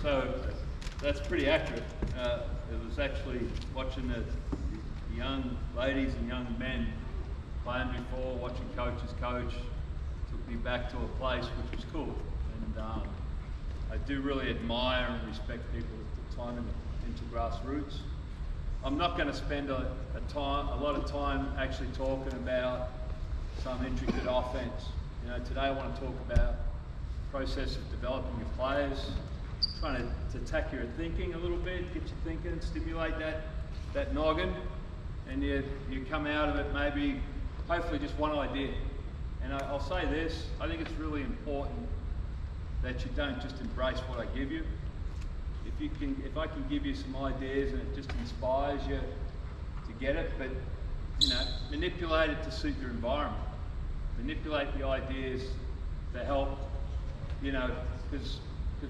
So that's pretty accurate. It was actually watching the young ladies and young men playing before, watching coaches coach, took me back to a place which was cool. And I do really admire and respect people that put time into grassroots. I'm not going to spend a lot of time actually talking about some intricate offense. You know, today I want to talk about the process of developing your players, trying to attack your thinking a little bit, get you thinking, stimulate that noggin, and you come out of it maybe, hopefully just one idea. And I'll say this, I think it's really important that you don't just embrace what I give you. If I can give you some ideas and it just inspires you to get it, but you know, manipulate it to suit your environment. Manipulate the ideas to help, you know, because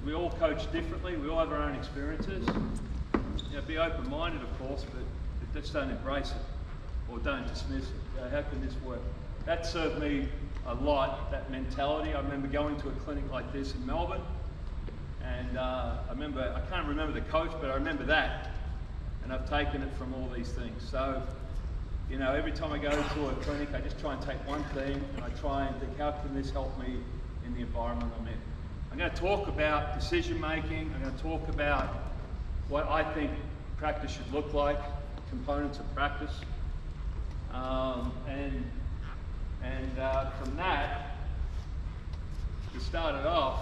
we all coach differently, we all have our own experiences. You know, be open-minded, of course, but just don't embrace it or don't dismiss it. You know, how can this work? That served me a lot, that mentality. I remember going to a clinic like this in Melbourne, and I can't remember the coach, but I remember that, and I've taken it from all these things. So, you know, every time I go to a clinic, I just try and take one thing, and I try and think, how can this help me in the environment I'm in? I'm going to talk about decision making. I'm going to talk about what I think practice should look like, components of practice, from that, to start it off,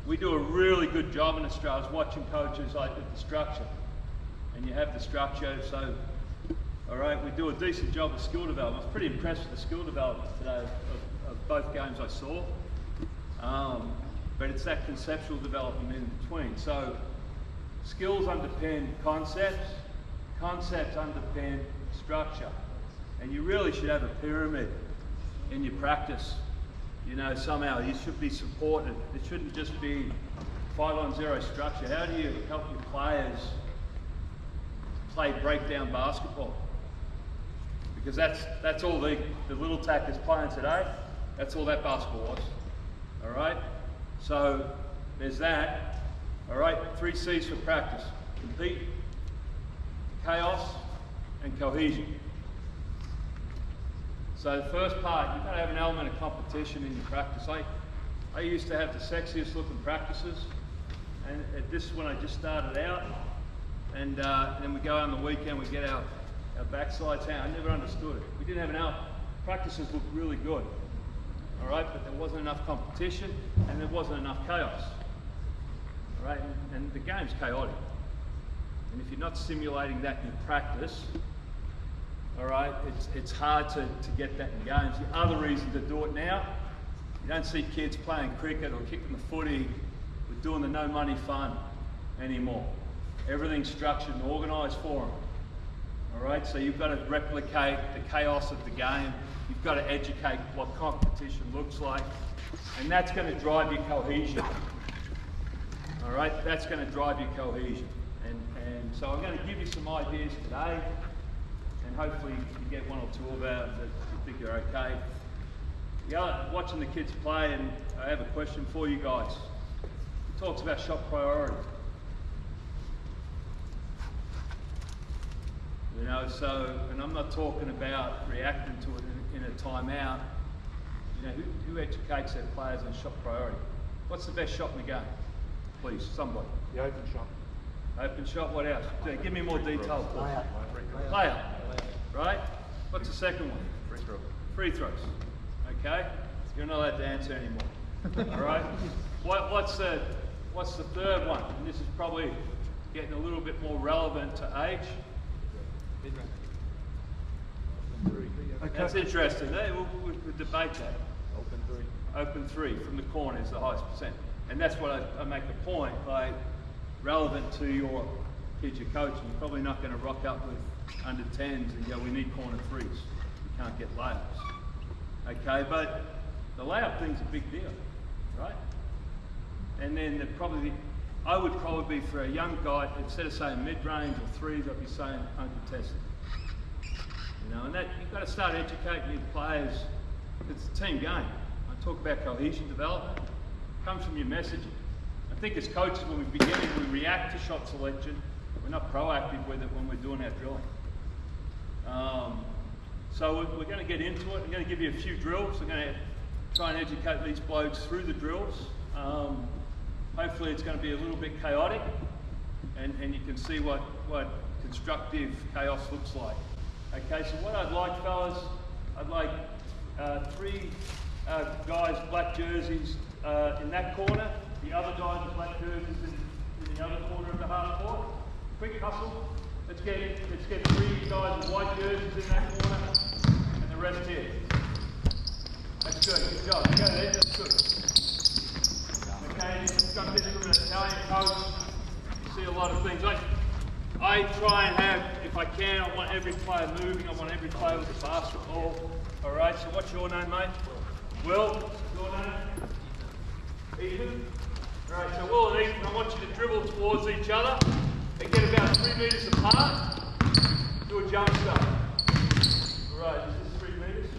we do a really good job in Australia. I was watching coaches like with the structure, and you have the structure. So, all right, we do a decent job of skill development. I was pretty impressed with the skill development today of both games I saw. But it's that conceptual development in between. So skills underpin concepts, concepts underpin structure. And you really should have a pyramid in your practice. You know, somehow you should be supported. It shouldn't just be 5-on-0 structure. How do you help your players play breakdown basketball? Because that's all the little tackers playing today. That's all that basketball was. All right? So there's that. All right, 3 C's for practice: compete, chaos, and cohesion. So the first part, you've got to have an element of competition in your practice. I used to have the sexiest looking practices, and this is when I just started out. And then we go on the weekend, we get our backsides out. I never understood it. We didn't have enough. Practices looked really good. All right, but there wasn't enough competition and there wasn't enough chaos. All right, and the game's chaotic. And if you're not simulating that in practice, all right, it's hard to get that in games. The other reason to do it now, you don't see kids playing cricket or kicking the footy or doing the no money fun anymore. Everything's structured and organised for them. All right, so you've got to replicate the chaos of the game. You've got to educate what competition looks like, and that's going to drive your cohesion. All right, that's going to drive your cohesion. And so I'm going to give you some ideas today, and hopefully you get 1 or 2 of them that you think are okay. Yeah, watching the kids play, and I have a question for you guys. It talks about shot priority. You know, so, and I'm not talking about reacting to it in a timeout. You know, who educates their players on shot priority? What's the best shot in the game? Please, somebody. The open shot. Open shot, what else? Give me more detail, please. Layup. Right? What's the second one? Free throw. Free throws. Okay? You're not allowed to answer anymore. All right? What's the third one? And this is probably getting a little bit more relevant to age. Okay. That's interesting. We'll debate that. Open 3. Open 3 from the corner is the highest percent. And that's what I make the point, like, relevant to your kids you're coaching. You're probably not going to rock up with under 10s and go, we need corner 3s. You can't get layups. Okay, but the layup thing's a big deal, right? And then I would probably be for a young guy, instead of saying mid-range or 3s, I'd be saying uncontested. You know, and that you've got to start educating your players. It's a team game. I talk about cohesion development. It comes from your messaging. I think as coaches, when we begin, we react to shot selection. We're not proactive with it when we're doing our drilling. So we're going to get into it. I'm going to give you a few drills. I'm going to try and educate these blokes through the drills. Hopefully it's going to be a little bit chaotic, and you can see what constructive chaos looks like. Okay, so what I'd like, fellas, I'd like 3 guys, black jerseys in that corner, the other guys with black jerseys in the other corner of the half court. Quick hustle. Let's get 3 guys with white jerseys in that corner, and the rest here. That's good. Good job. Go there. That's good. Okay, got this from an Italian coach. You see a lot of things. I try and have, if I can, I want every player moving. I want every player with a basketball. All right. So what's your name, mate? Will. Your name? Ethan. All right. So Will and Ethan, I want you to dribble towards each other. They get about 3 meters apart. Do a jump start. All right, is this 3 meters?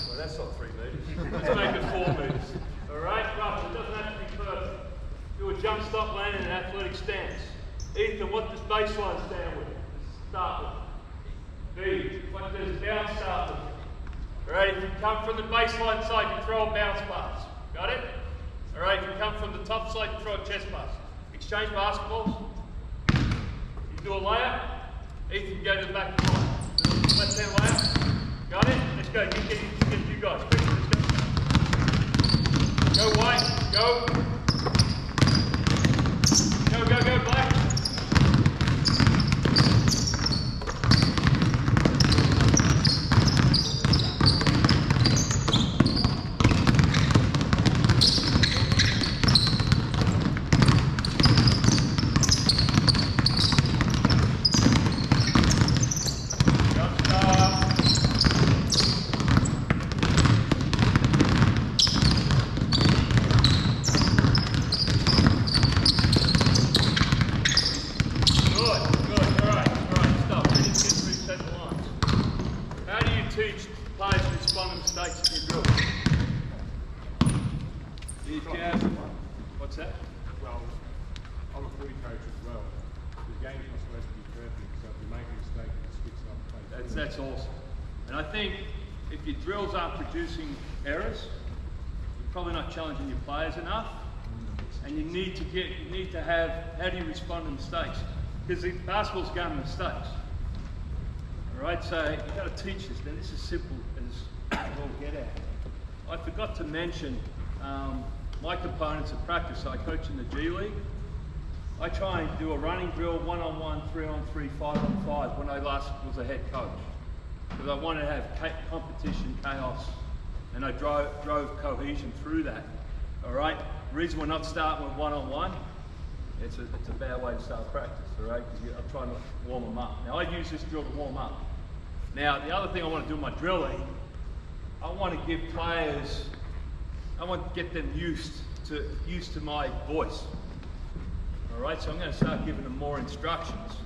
Well, that's not 3 meters. Let's make it 4 meters. All right, rough. It doesn't have to be perfect. Do a jump stop, land in an athletic stance. Ethan, what does baseline stand with? Start with. B. What does bounce start with? All right, if you come from the baseline side, you throw a bounce pass. Got it? All right, if you come from the top side, you throw a chest pass. Exchange basketballs. You do a layup. Ethan, go to the back of the line. Left hand layup. Got it? Let's go. Get you guys. Quickly, let's go. Go white. Go. Go, black. What's that? Well, I'm a footy coach as well. The game's not supposed to be perfect, so if you make a mistake, you just fix it up. That's awesome. And I think if your drills aren't producing errors, you're probably not challenging your players enough. And you need to have, how do you respond to mistakes? Because basketball's a game of mistakes. All right, so you've got to teach this. Then this is simple as we'll get at. I forgot to mention my components of practice. I coach in the G League. I try and do a running drill, 1-on-1, 3-on-3, 5-on-5 when I last was a head coach. Because I wanted to have competition, chaos, and I drove cohesion through that. All right. The reason we're not starting with 1-on-1, it's a bad way to start practice. All right, because I'm trying to warm them up. Now I use this drill to warm up. Now the other thing I want to do in my drilling, I want to give players, I want to get them used to my voice. All right, so I'm going to start giving them more instructions.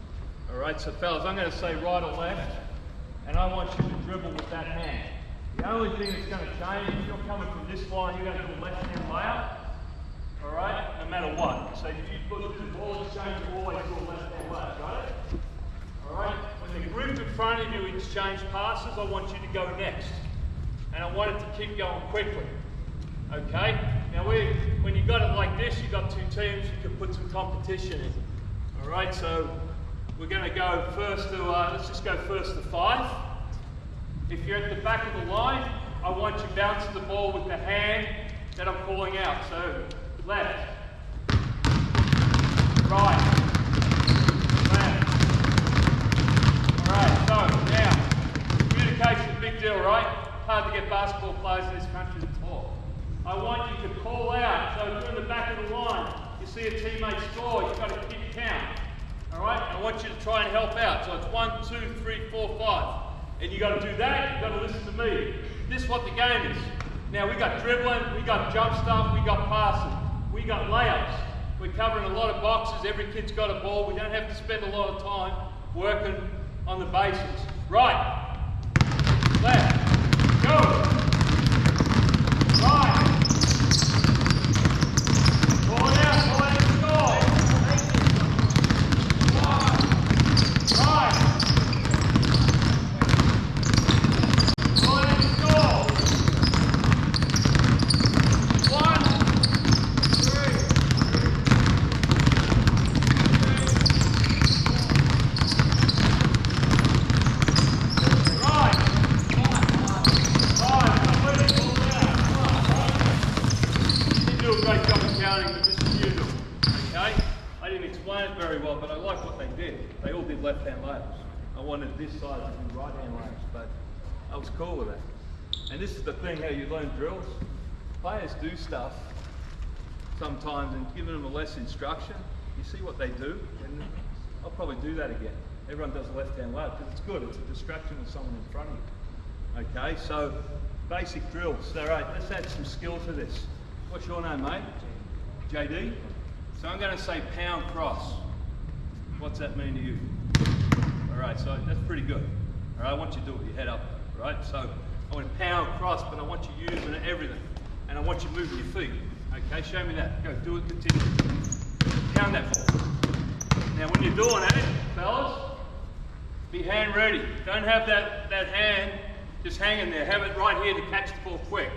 All right, so fellas, I'm going to say right or left, and I want you to dribble with that hand. The only thing that's going to change, if you're coming from this line, you're going to do a left hand layup. All right, no matter what. So if you put the ball exchange, you always do a left hand layup. Got it? All right. When the group in front of you exchange passes, I want you to go next, and I want it to keep going quickly. Okay. Now when you got it like this, you got two teams. You can put some competition in. All right. So we're going to go first to let's just go first to 5. If you're at the back of the line, I want you bouncing the ball with the hand that I'm calling out. So left, right, left. All right, so now, communication is a big deal, right? Hard to get basketball players in this country to talk. I want you to call out. So if you're in the back of the line, you see a teammate score, you've got to keep count. All right, I want you to try and help out. So it's 1, 2, 3, 4, 5. And you got to do that, you got to listen to me. This is what the game is. Now we got dribbling, we got jump stuff, we got passing, we got layups. We're covering a lot of boxes, every kid's got a ball, we don't have to spend a lot of time working on the basics. Right, left, go, right, they did. They all did left-hand layups. I wanted this side to do right-hand layups, but I was cool with that. And this is the thing, how you learn drills. Players do stuff sometimes, and giving them a less instruction, you see what they do, and I'll probably do that again. Everyone does a left-hand layup because it's good. It's a distraction with someone in front of you. Okay, so basic drills. All right, let's add some skill to this. What's your name, mate? JD? So I'm going to say pound cross. What's that mean to you? All right, so that's pretty good. All right, I want you to do it with your head up, all right? So I want to pound cross, but I want you using everything. And I want you moving your feet. Okay, show me that. Go, do it, continue. Pound that ball. Now when you're doing it, fellas, be hand ready. Don't have that hand just hanging there. Have it right here to catch the ball quick.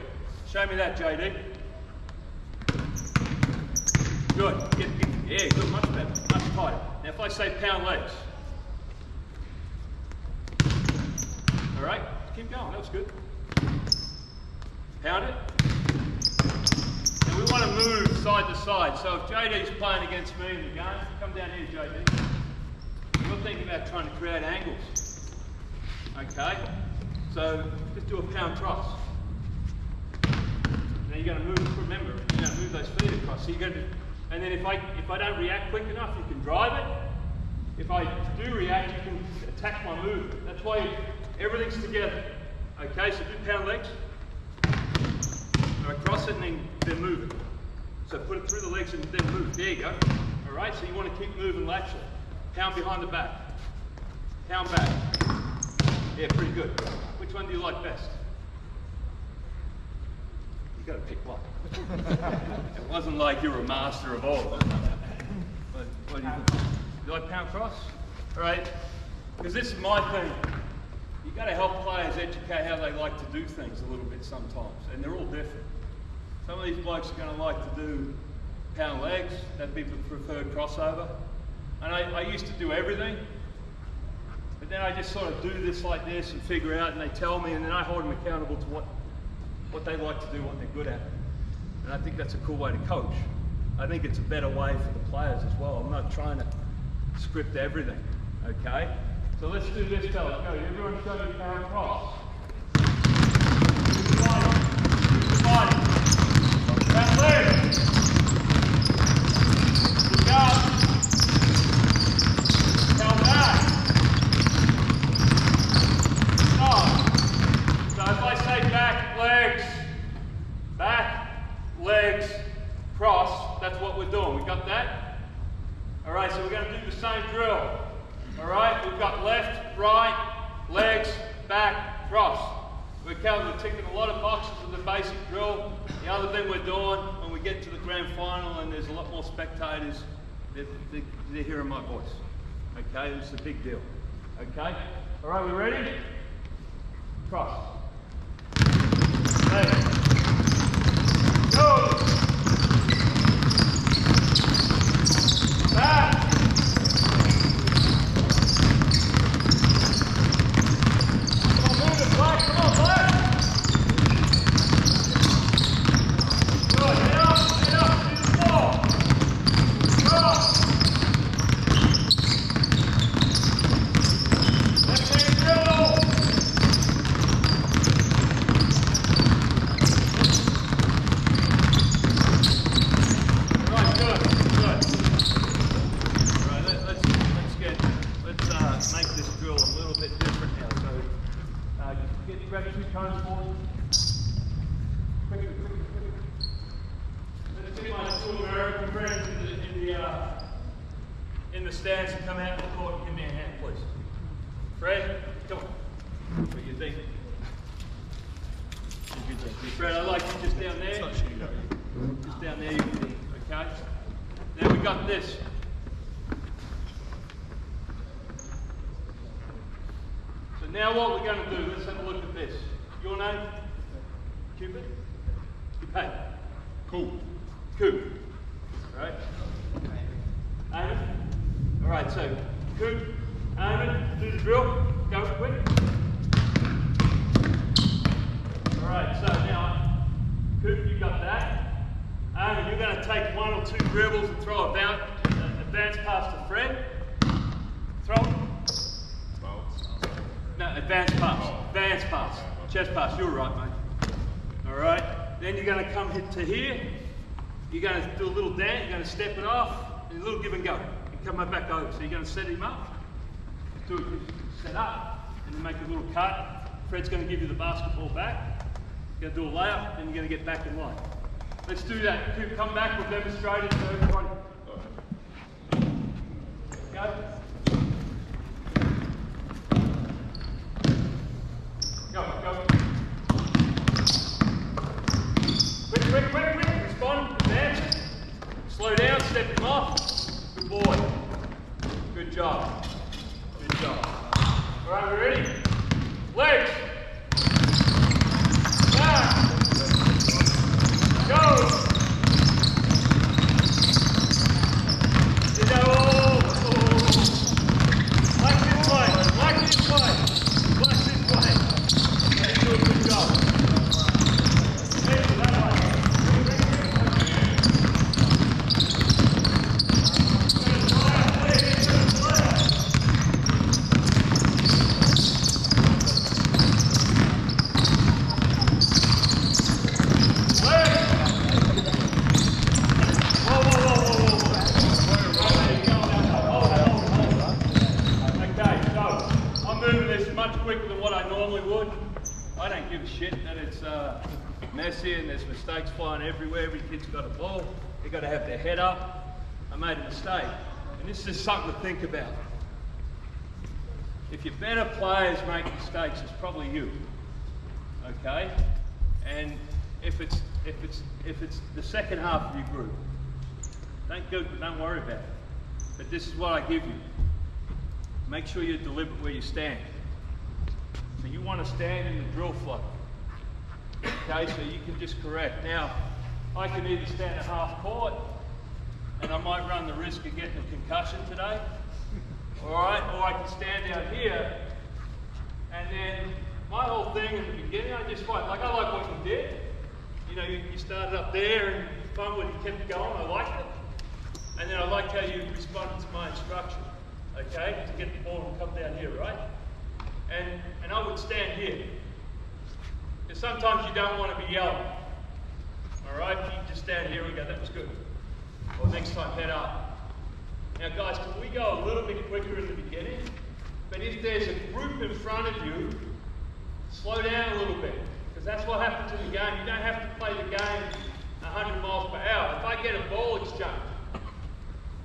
Show me that, JD. Good. Yeah, good. Much better. Much tighter. Now if I say pound legs. All right, keep going. That was good. Pound it. And we want to move side to side. So if JD's playing against me in the game, come down here, JD. You're thinking about trying to create angles. Okay? So just do a pound cross. Now you're going to move, remember, you're going to move those feet across. So you're going to, and then if I don't react quick enough, you can drive it. If I do react, you can attack my movement. That's why everything's together. Okay, so do pound legs. All right, cross it and then move it. So put it through the legs and then move. There you go. All right, so you want to keep moving laterally. Pound behind the back. Pound back. Yeah, pretty good. Which one do you like best? You got to pick one. It wasn't like you were a master of all of them. But what do you think? You like pound cross? All right, because this is my thing. You got to help players educate how they like to do things a little bit sometimes, and they're all different. Some of these blokes are going to like to do pound legs. That'd be the preferred crossover. And I used to do everything, but then I just sort of do this like this and figure out, and they tell me, and then I hold them accountable to what they like to do, what they're good at. And I think that's a cool way to coach. I think it's a better way for the players as well. I'm not trying to script everything, okay? So let's do this, fellas. Go, everyone show me pound cross. Body. That leg. Look out. Pound back. Stop. So if I say back, legs, cross, that's what we're doing. We got that? All right, so we're going to do the same drill. All right, we've got left, right, legs, back, cross. We're ticking a lot of boxes with the basic drill. The other thing we're doing when we get to the grand final and there's a lot more spectators, they're hearing my voice. Okay, it's a big deal. Okay, all right, we ready? Cross. Legs. Go. Back. In the stands and come out in the court and give me a hand, please. Fred, come on. What do you think? Fred, I like you just down there. Just down there, okay? Now we got this. So now what we're going to do, let's have a look at this. Your name? Cupid? Hey. Cool. Coop. All right. Amen. All right, so Coop, Amen, do the drill. Go quick. All right, so now, Coop, you got that. Amen, you're going to take one or two dribbles and throw a advance pass to Fred. advance pass, chest pass, you're right, mate. All right, then you're going to come to here, you're going to do a little dance, you're going to step it off, and a little give and go, and come back over. So you're going to set him up, do it, set up, and then make a little cut. Fred's going to give you the basketball back, you're going to do a layup, and you're going to get back in line. Let's do that. Come back, we'll demonstrate it so everyone. Go. Go. Quick. Respond, advance. Slow down, step him off. Good boy. Good job. All right, we ready? Legs. Back. Go. Quicker than what I normally would. I don't give a shit that it's messy and there's mistakes flying everywhere. Every kid's got a ball. They've got to have their head up. I made a mistake. And this is something to think about. If your better players make mistakes, it's probably you. Okay? And if it's the second half of your group, don't worry about it. But this is what I give you. Make sure you're deliberate where you stand. So you want to stand in the drill flow. Okay, so you can just correct. Now, I can either stand at half court, and I might run the risk of getting a concussion today. Alright, or I can stand out here, and then my whole thing in the beginning, I like what you did. You know, you started up there, and fun when you kept going, I liked it. And then I liked how you responded to my instruction, okay, to get the ball and come down here, right? And I would stand here. Because sometimes you don't want to be yelling. Alright, you just stand here and go, that was good. Or next time, head up. Now guys, can we go a little bit quicker in the beginning? But if there's a group in front of you, slow down a little bit. Because that's what happens in the game. You don't have to play the game 100 miles per hour. If I get a ball exchange,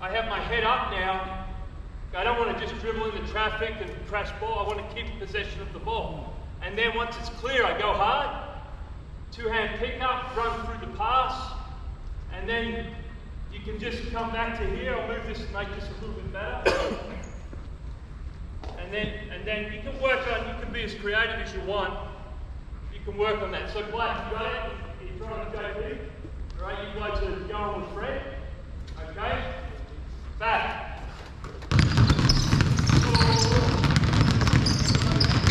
I have my head up now. I don't want to just dribble into traffic and crash ball. I want to keep possession of the ball. And then once it's clear, I go hard. Two-hand pick-up, run through the pass. And then you can just come back to here. I'll move this and make this a little bit better. And then you can work on, you can be as creative as you want. You can work on that. So Black, you got it? You're trying to go big. All right, you'd like to go on with Fred. Okay? Back.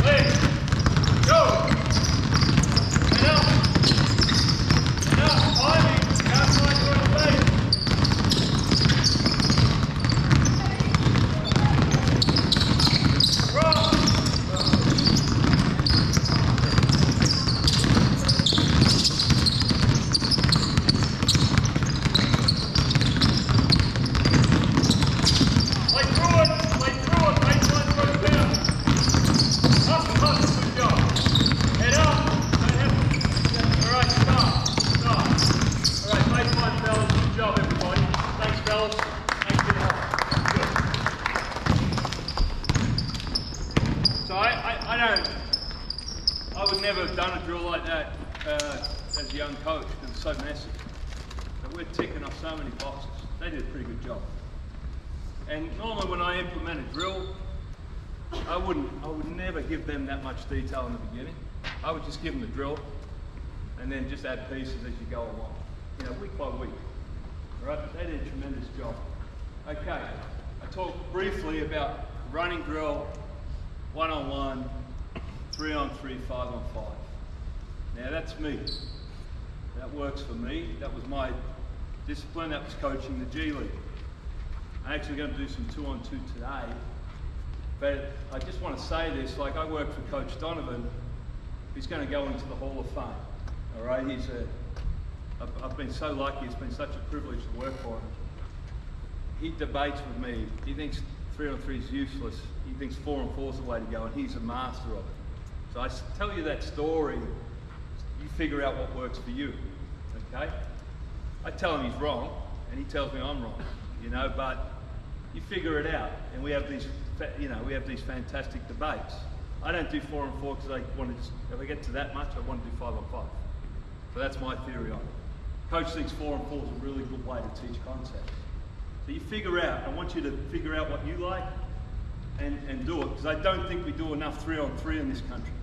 Legs. Go. And up. And up. Timing. Outside your leg. Cross. I would never have done a drill like that as a young coach because it's so messy. But we're ticking off so many boxes. They did a pretty good job. And normally when I implement a drill, I would never give them that much detail in the beginning. I would just give them the drill and then just add pieces as you go along. You know, week by week. All right, but they did a tremendous job. Okay, I talked briefly about running drill, 1-on-1, 3-on-3, 5-on-5. Now that's me. That works for me. That was my discipline. That was coaching the G League. I'm actually going to do some 2-on-2 today. But I just want to say this, like I work for Coach Donovan, who's going to go into the Hall of Fame. All right, I've been so lucky, it's been such a privilege to work for him. He debates with me, he thinks 3-on-3 is useless, he thinks 4-on-4 is the way to go, and he's a master of it. So I tell you that story, you figure out what works for you, okay? I tell him he's wrong, and he tells me I'm wrong, you know, but you figure it out, and we have these, you know, we have these fantastic debates. I don't do 4-on-4 because I want to just, if I get to that much, I want to do 5-on-5. So that's my theory on it. Coach thinks 4-on-4 is a really good way to teach concepts. So you figure out, I want you to figure out what you like and do it, because I don't think we do enough 3-on-3 in this country,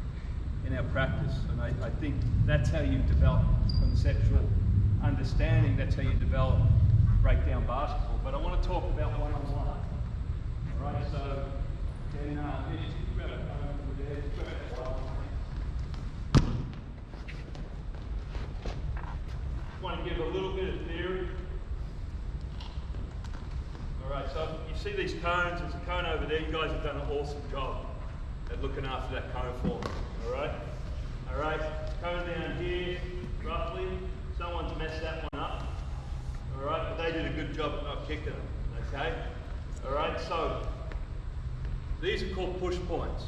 in our practice. And I think that's how you develop conceptual understanding, that's how you develop breakdown basketball. But I want to talk about 1-on-1. All right, so then grab it over there, grab it well. Want to give a little bit of theory. All right, so you see these cones, there's a cone over there, you guys have done an awesome job at looking after that cone for me, all right, cone down here, roughly, someone's messed that one up, all right, but they did a good job at not kicking them, okay, all right, so these are called push points.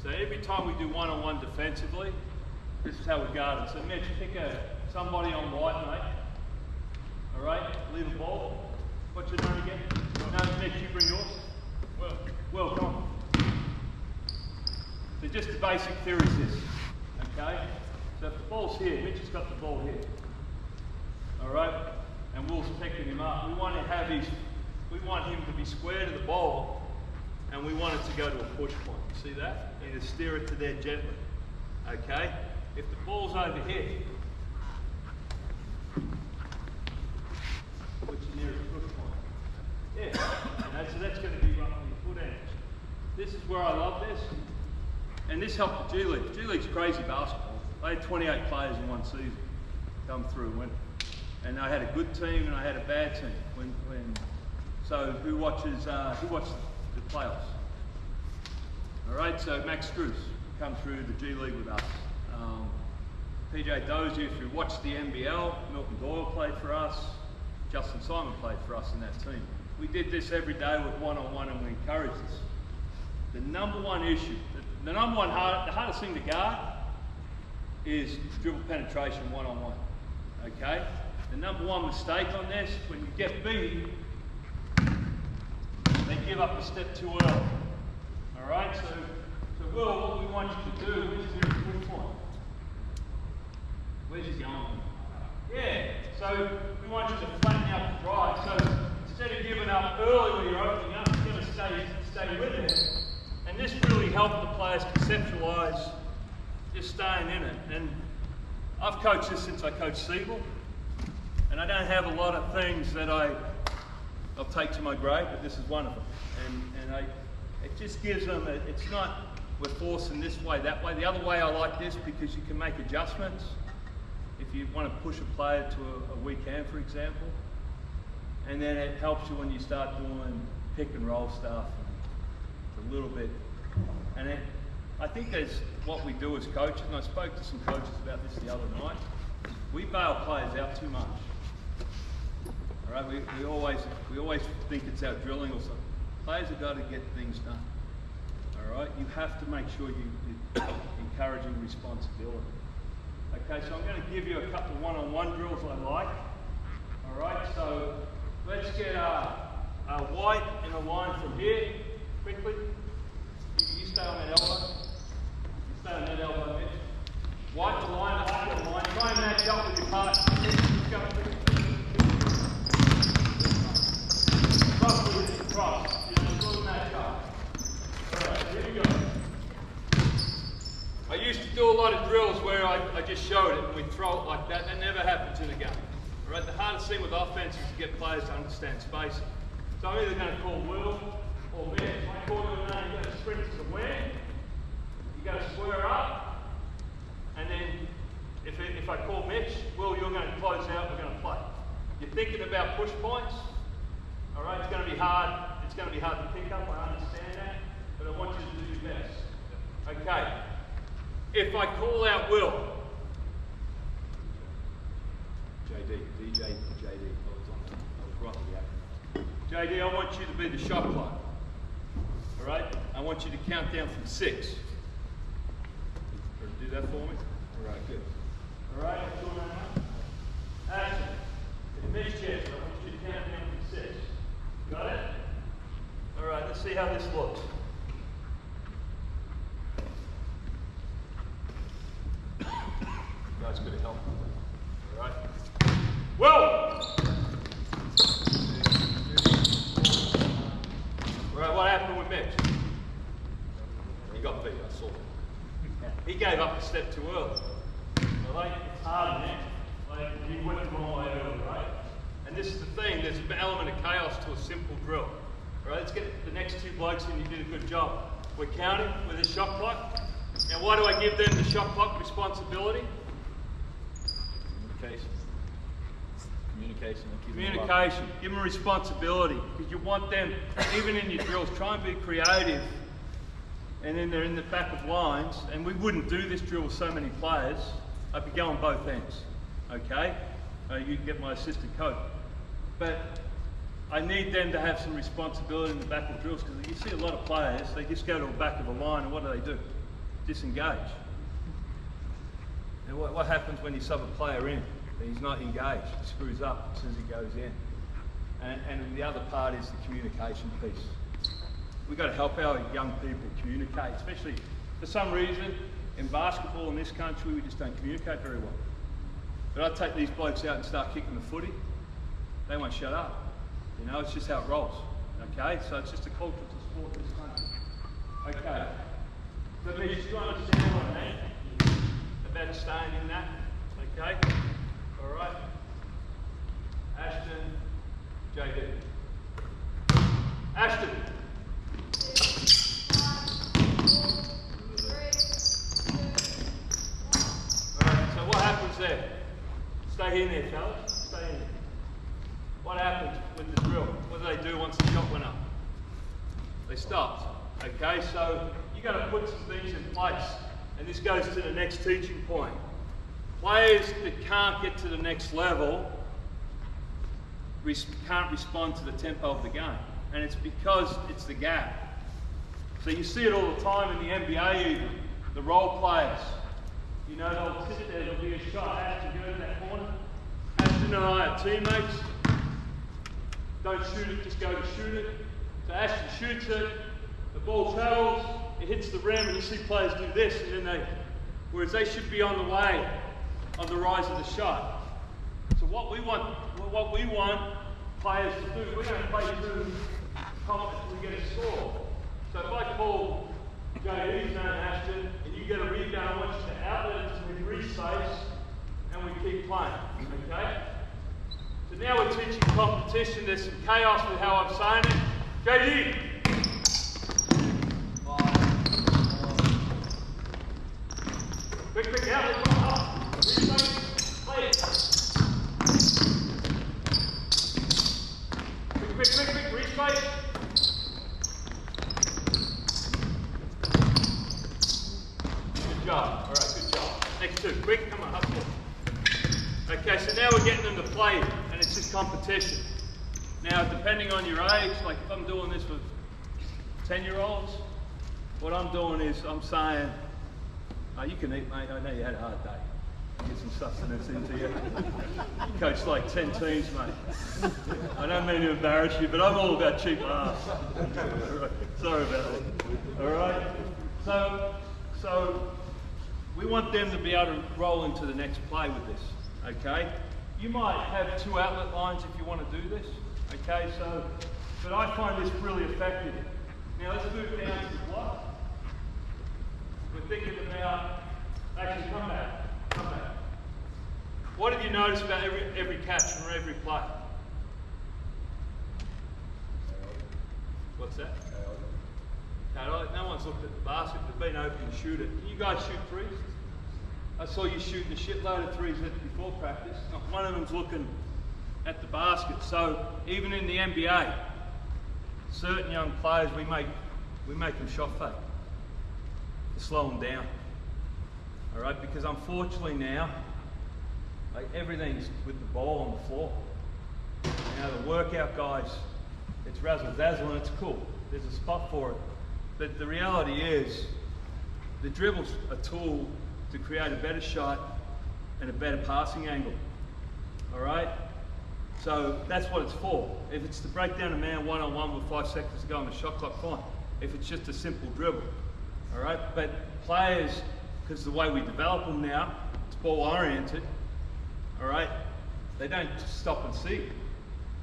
So every time we do 1-on-1 defensively, this is how we guard it. So Mitch, pick somebody on white, mate, all right, leave a ball. What's your name again? No, Mitch, you bring yours. Well, come on. So just the basic theory is this, okay? So if the ball's here, Mitch has got the ball here, all right? And Will's picking him up. We want him to be square to the ball, and we want it to go to a push point. You see that? And to steer it to there gently, okay? If the ball's over here, which is near a push point? Yeah, so that's going to be roughly a foot edge. This is where I love this, and this helped the G League. G League's crazy basketball. I had 28 players in one season come through, and I had a good team and I had a bad team. So who watches the playoffs? All right, so Max Struess come through the G League with us. PJ Dozier, if you watch the NBL, Milton Doyle played for us. Justin Simon played for us in that team. We did this every day with 1-on-1, and we encouraged this. The number one issue, the hardest thing to guard is dribble penetration 1-on-1, okay? The number one mistake on this, when you get beat, they give up a step too early, all right? So Will, what we want you to do, where's your push point? Where's he going? Yeah, so we want you to flatten out the drive. So instead of giving up early when you're opening up, you're going to stay with it. And this really helped the players conceptualise just staying in it. And I've coached this since I coached Siebel, and I don't have a lot of things that I'll take to my grave, but this is one of them. And it just gives them, it's not we're forcing this way, that way. The other way I like this because you can make adjustments. If you want to push a player to a weak hand, for example, and then it helps you when you start doing pick and roll stuff, and it's a little bit, and I think there's what we do as coaches, and I spoke to some coaches about this the other night, we bail players out too much. All right, we always think it's our drilling or something. Players have got to get things done. All right, you have to make sure you're encouraging responsibility. Okay, so I'm going to give you a couple of 1-on-1 drills I like. All right, so let's get our white in a line from here, quickly. You stay on that elbow. You stay on that elbow, Mitch. White in a line, black in a line. Try and match up with your partner. Roughly this across. Just match up. All right, here we go. I used to do a lot of drills where I just showed it and we throw it like that. That never happens in a game. All right, the hardest thing with offense is to get players to understand spacing. So I'm either going to call Will or Mitch. I call your name, you've got to sprint to the wing. You've got to square up. And then if I call Mitch, Will, you're going to close out, we're going to play. You're thinking about push points. All right, it's going to be hard. It's going to be hard to pick up, I understand that. But but I want you to do your best. Okay. If I call out Will, DJ. I was right with you. JD, I want you to be the shot clock. All right? I want you to count down from 6. Do that for me? All right, good. All right, let's do that now. Action. In this chest, I want you to count down from 6. Got it? All right, let's see how this looks. Guys, good to help. All right. Well. All right, what happened with Mitch? He got beat, I saw it. He gave up a step too early. Like, it's hard, man. Like, he went the wrong way early, right? And this is the thing, there's an element of chaos to a simple drill. All right, let's get the next 2 blokes in, you did a good job. We're counting with a shot clock. Now, why do I give them the shot clock responsibility? Communication. Give them responsibility, because you want them, even in your drills, try and be creative. And then they're in the back of lines, and we wouldn't do this drill with so many players. I'd be going both ends, okay? You can get my assistant coach. But I need them to have some responsibility in the back of drills, because you see a lot of players, they just go to the back of a line, and what do? Disengage. And what happens when you sub a player in? He's not engaged, he screws up as soon as he goes in. And the other part is the communication piece. We've got to help our young people communicate, especially for some reason in basketball in this country we just don't communicate very well. But I take these blokes out and start kicking the footy, they won't shut up. You know, it's just how it rolls. Okay, so it's just a culture to sport in this country. Okay, so Mitch, do you understand what I mean about staying in that? Okay, all right. Ashton, JD. Ashton. Alright, so what happens there? Stay in there, fellas. Stay in there. What happens with the drill? What do they do once the shot went up? They stopped. Okay, so you got to put some things in place. And this goes to the next teaching point. Players that can't get to the next level can't respond to the tempo of the game. And it's because it's the gap. So you see it all the time in the NBA even, the role players. You know, they'll sit there, there'll be a shot, Ashton go to that corner. Ashton and I are teammates. Don't shoot it, just go to shoot it. So Ashton shoots it, the ball travels, it hits the rim, and you see players do this, and then whereas they should be on the way, on the rise of the shot. So what we want players to do, we're going to play through confidence, we get a score. So if I call JD's name Ashton, and you get a rebound, I want you to outlet it to increase space, and we keep playing, okay? So now we're teaching competition, there's some chaos with how I'm saying it. JD! Quick, outlet, come on, up. Respace, play it. Quick, respace. Good job. All right, good job. Next 2. Quick, come on, hustle. Okay, so now we're getting them to play, and it's just competition. Now, depending on your age, like if I'm doing this with 10-year-olds, what I'm doing is I'm saying, oh, you can eat, mate. I know you had a hard day. Get some sustenance into you. You coached like 10 teams, mate. I don't mean to embarrass you, but I'm all about cheap laughs. Sorry about that. All right? So we want them to be able to roll into the next play with this, okay? You might have 2 outlet lines if you want to do this, okay? But I find this really effective. Now let's move down to the block. We're thinking about, actually come back. What have you noticed about every catch from every play? What's that? Chaotic. No one's looked at the basket, they've been open to shoot it. Can you guys shoot threes? I saw you shooting a shitload of threes before practice. Not one of them's looking at the basket. So even in the NBA, certain young players, we make we make them shot fake to slow them down. All right, because unfortunately now, like everything's with the ball on the floor. The workout guys, it's razzle dazzle and it's cool. There's a spot for it. But the reality is, the dribble's a tool to create a better shot and a better passing angle. All right? So that's what it's for. If it's to break down a man one-on-one with 5 seconds to go on the shot clock, fine. If it's just a simple dribble. All right? But players, because the way we develop them now, it's ball oriented. All right? They don't just stop and see.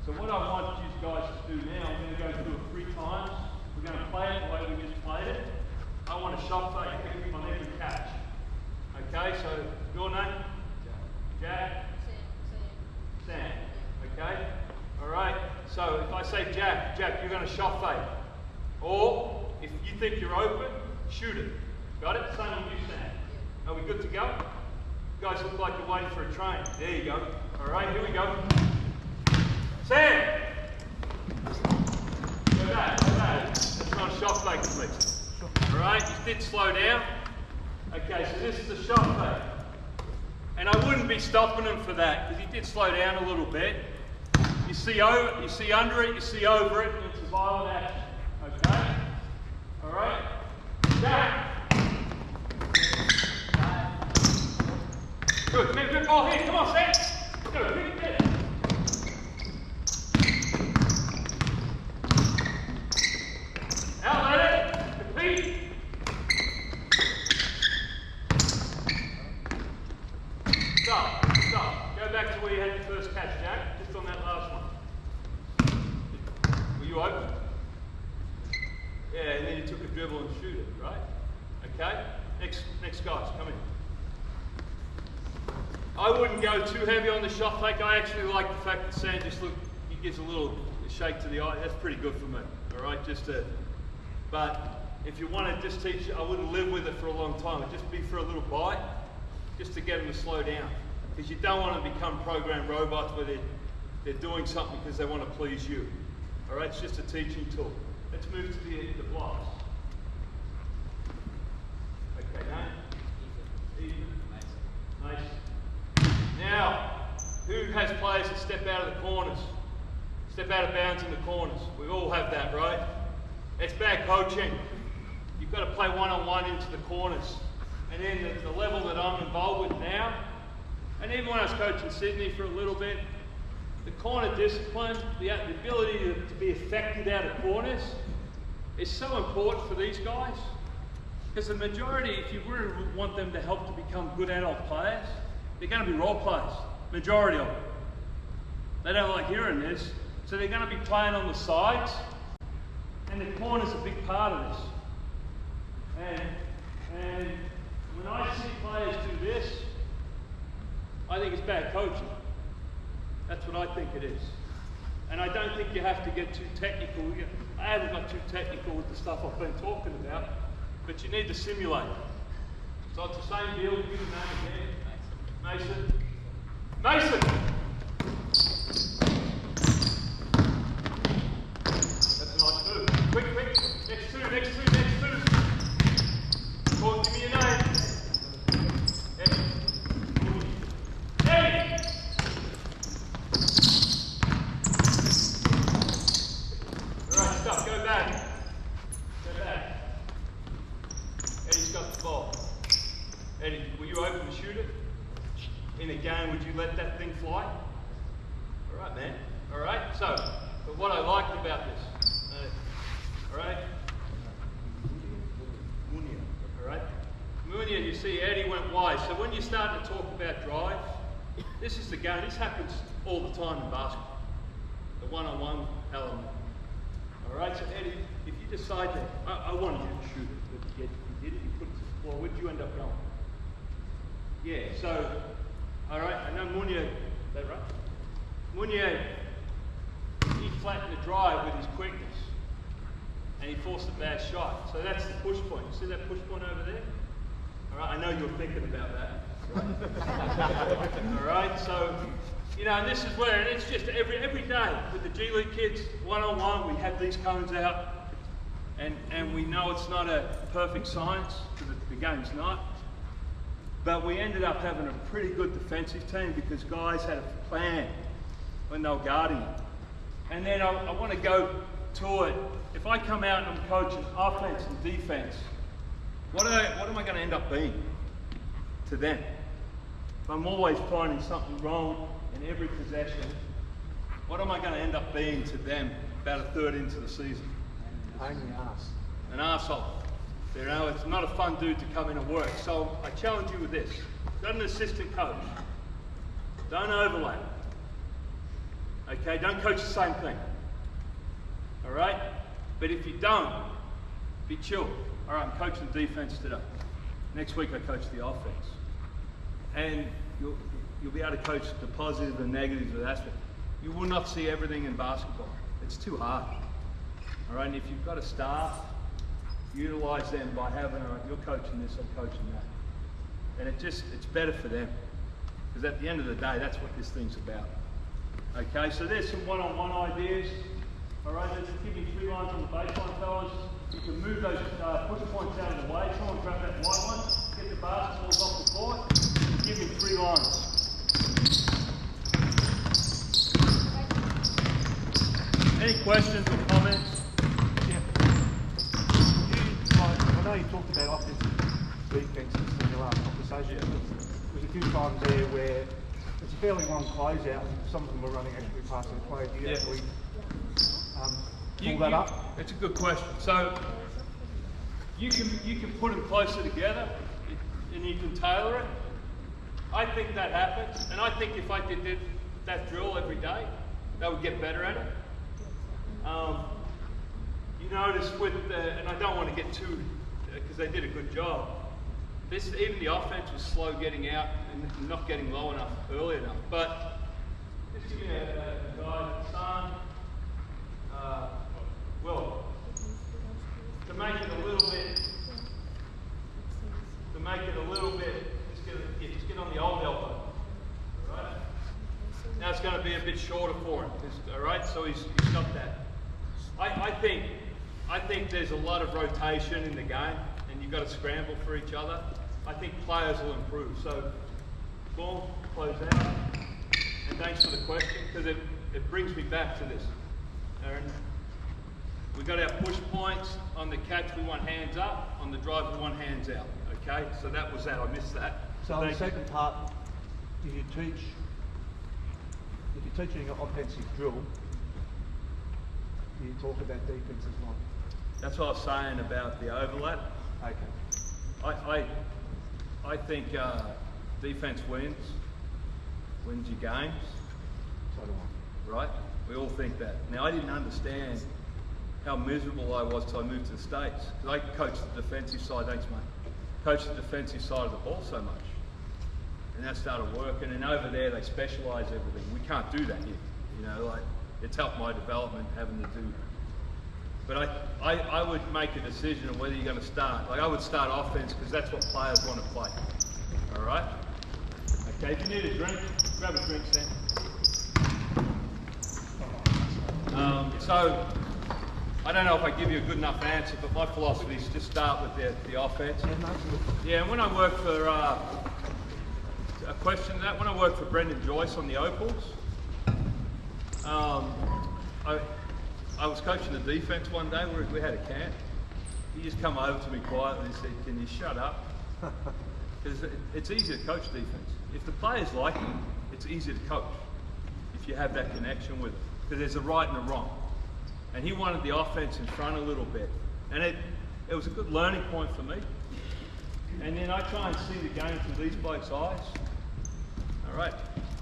So what I want you guys to do now, I'm going to go through it 3 times. We're going to play it the way we just played it. I want a shot fake on every catch. Okay, so your name? Jack? Sam. Okay? Alright, so if I say Jack, you're going to shot fake. Or, if you think you're open, shoot it. Got it? Same with you, Sam. Are we good to go? You guys look like you're waiting for a train. There you go. Alright, here we go. Sam! Go back. That's not a shot fake, please. Alright, you did slow down. Okay, so this is the shot fake. And I wouldn't be stopping him for that, because he did slow down a little bit. You see under it, you see over it, and it's a violent action. Okay? Alright? Jack! Good ball here, come on, Sam! Go, quick, get it. Outlet it, repeat. Stop. Go back to where you had your first catch, Jack, just on that last one. Were you open? Yeah, and then you took a dribble and shoot it, right? Okay? Next guys, come in. I wouldn't go too heavy on the shot fake. I actually like the fact that Sam just he gives a little shake to the eye. That's pretty good for me, all right? But if you want to just teach, I wouldn't live with it for a long time. It'd just be for a little bite, just to get them to slow down. Because you don't want to become programmed robots where they're doing something because they want to please you. All right, it's just a teaching tool. Let's move to the blocks. Okay, now. Nice. Now, who has players that step out of the corners? Step out of bounds in the corners. We all have that, right? It's bad coaching. You've got to play one-on-one into the corners. And then the level that I'm involved with now, and even when I was coaching Sydney for a little bit, the corner discipline, the ability to be effective out of corners is so important for these guys. Because the majority, if you really want them to help to become good adult players, they're going to be role players. Majority of them. They don't like hearing this, so they're going to be playing on the sides, and the corner's a big part of this. And when I see players do this, I think it's bad coaching. That's what I think it is. And I don't think you have to get too technical. I haven't got too technical with the stuff I've been talking about, but you need to simulate. So it's the same deal. Give me the name again. Mason. That's a nice move. Quick. Next two. Come on, give me your name. Eddie. Alright, stop. Go back. Eddie's got the ball. Eddie, were you open to shoot it? In a game, would you let that thing fly? All right, man. All right. So, but what I liked about this, all right. All right. Munia, you see, Eddie went wide. So when you start to talk about drive, this is the game. This happens all the time in basketball. The one-on-one element. All right. So Eddie, if you decide that I wanted you to shoot it, but you did it, you put it to the floor. Where'd you end up going? Yeah. So. All right, I know Munia, is that right? Munia, he flattened the drive with his quickness, and he forced a bad shot. So that's the push point. You see that push point over there? All right, I know you're thinking about that. Right? All right, so, and this is where, and it's just every day with the G League kids, one-on-one, we have these cones out. And we know it's not a perfect science, because the game's not. But we ended up having a pretty good defensive team because guys had a plan when they were guarding it. And then I want to go to it. If I come out and I'm coaching offense and defense, what am I going to end up being to them? If I'm always finding something wrong in every possession, what am I going to end up being to them about a third into the season? An arsehole. You know, it's not a fun dude to come in and work. So I challenge you with this. Got an assistant coach. Don't overlap. Okay, don't coach the same thing. All right? But if you don't, be chill. All right, I'm coaching defense today. Next week I coach the offense. And you'll be able to coach the positive and negatives of that aspect. You will not see everything in basketball. It's too hard. All right, and if you've got a staff, utilize them by having, all right, you're coaching this, I'm coaching that. And it's better for them. Because at the end of the day, that's what this thing's about. Okay, so there's some one-on-one ideas. All right, let's give me 3 lines on the baseline, fellas. You can move those push points out of the way. Someone grab that white one, get the basketballs off the court. Give me 3 lines. Any questions or comments? Yeah. I know you talked about offensive defenses in your last conversation. There's a few times there where it's a fairly long closeout. Some of them were running actually past the play. Do you actually pull that up? It's a good question. So you can put them closer together and you can tailor it. I think that happens, and I think if I did that drill every day, they would get better at it. You notice with and I don't want to get too, because they did a good job. Even the offense was slow getting out and not getting low enough, early enough. But just give me a guide, son, Will, to make it a little bit, just get on the old elbow. All right. Now it's going to be a bit shorter for him. All right, so he's got that. I think there's a lot of rotation in the game, and you've got to scramble for each other. I think players will improve. So, boom, close out. And thanks for the question, because it brings me back to this, Aaron. We got our push points. On the catch, we want hands up. On the drive, we want hands out. Okay, so that was that. I missed that. So on the second part, if you're teaching an offensive drill, you talk about defense as well. That's what I was saying about the overlap. Okay. I think defense wins your games. So do I. Right? We all think that. Now, I didn't understand how miserable I was till I moved to the States. Because I coached the defensive side, thanks mate, coached the defensive side of the ball so much. And that started working, and over there they specialise everything. We can't do that here. You know, like, it's helped my development having to do. But I would make a decision on whether you're going to start. Like, I would start offense because that's what players want to play. All right? Okay, if you need a drink, grab a drink, Sam. So, I don't know if I give you a good enough answer, but my philosophy is just start with the offense. Yeah, and when I work for, a question to that, when I worked for Brendan Joyce on the Opals, I was coaching the defense one day where we had a camp. He just come over to me quietly and said, "Can you shut up?" Because it's easy to coach defense. If the players like you, it's easy to coach if you have that connection with it. Because there's a right and a wrong. And he wanted the offense in front a little bit. And it was a good learning point for me. And then I try and see the game through these blokes' eyes. All right,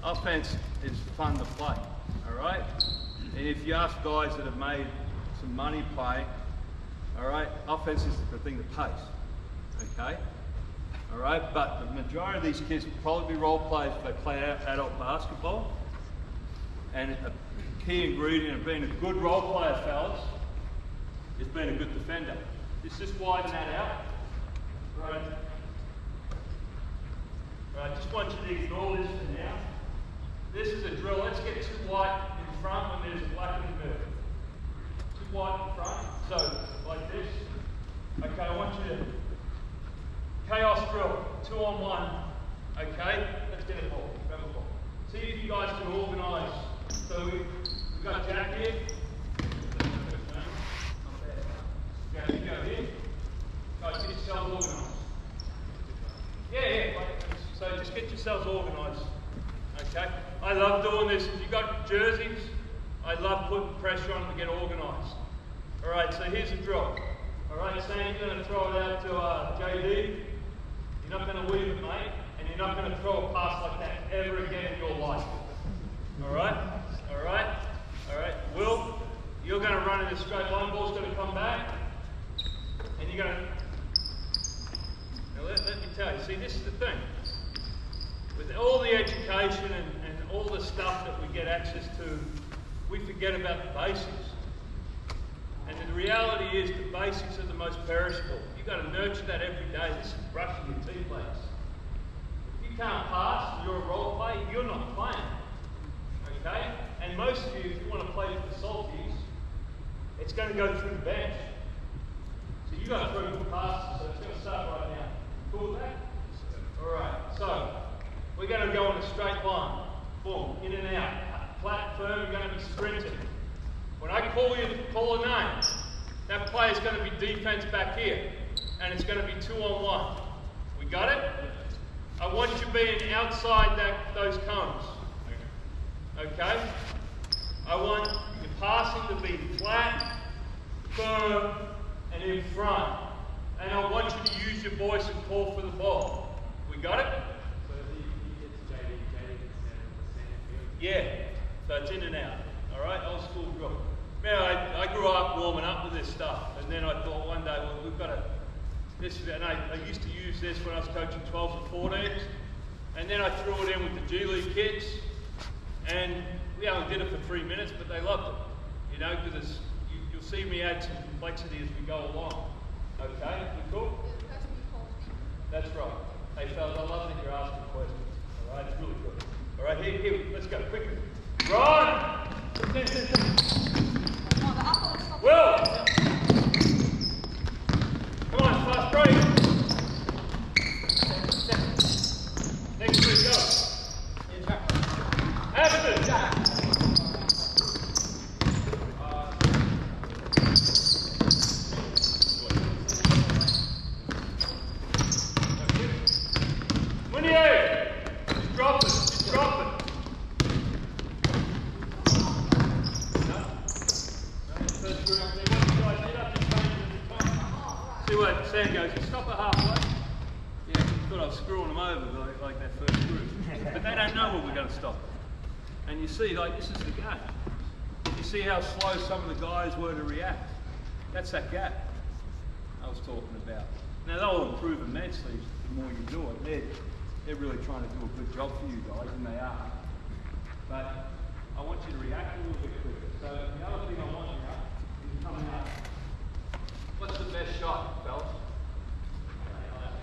offense is fun to play. All right, and if you ask guys that have made some money playing, all right, offense is the thing that pays. Okay, all right, but the majority of these kids will probably be role players if they play adult basketball. And a key ingredient of being a good role player, fellas, is being a good defender. Let's just widen that out. Right. Right, just want you to ignore this for now. This is a drill. Let's get too white in front when there's a black in the middle. Too white in front. So, like this. Okay, I want you to chaos drill, 2-on-1. Okay, let's get a ball. Grab a ball. See if you guys can organise. So we've got Jack here. You go here. Guys, get yourselves organised. Yeah. So just get yourselves organised. Okay? I love doing this. If you've got jerseys, I love putting pressure on them to get organised. Alright, so here's the drill. Alright, Sam, you're going to throw it out to JD. You're not going to weave it, mate. And you're not going to throw a pass like that ever again in your life. Alright? Will, you're going to run in a straight line. Ball's going to come back. And you're going to... Now let me tell you, see, this is the thing. With all the education and all the stuff that we get access to, we forget about the basics. And the reality is the basics are the most perishable. You've got to nurture that every day. This is brushing your teeth plates. If you can't pass and you're a role player, you're not playing. Okay? And most of you, if you want to play with the Salties, it's going to go through the bench. So you've got to throw your passes, so it's going to start right now. Cool with that? Alright, so we're going to go on a straight line. Boom, in and out. Flat, firm, you're going to be sprinting. When I call a name, that player's going to be defense back here. And it's going to be 2-on-1. We got it? I want you being outside those cones. Okay? I want your passing to be flat, firm, and in front. And I want you to use your voice and call for the ball. We got it? So you get to JD can stand Yeah. So it's in and out. Alright? Old school drill. Now, I grew up warming up with this stuff. And then I thought one day, well, we've got to... And I used to use this when I was coaching 12s and 14s. And then I threw it in with the G League kids. And we only did it for 3 minutes, but they loved it. You know, because you'll see me add some complexity as we go along. Okay, you cool? That's right. Hey fellas, I love that you're asking questions. Alright, it's really good. Alright, here, let's go, quickly. Run! Will! Come on, fast break. Next three, go. Action! See what Sam goes, you stop at halfway. Yeah, you thought I was screwing them over like that first group. But they don't know where we're going to stop. And you see, like, this is the gap. You see how slow some of the guys were to react. That's that gap I was talking about. Now, they'll improve immensely the more you do it. They're really trying to do a good job for you guys, and they are. But I want you to react a little bit quicker. So the other thing I want you to is coming out. What's the best shot, fellas?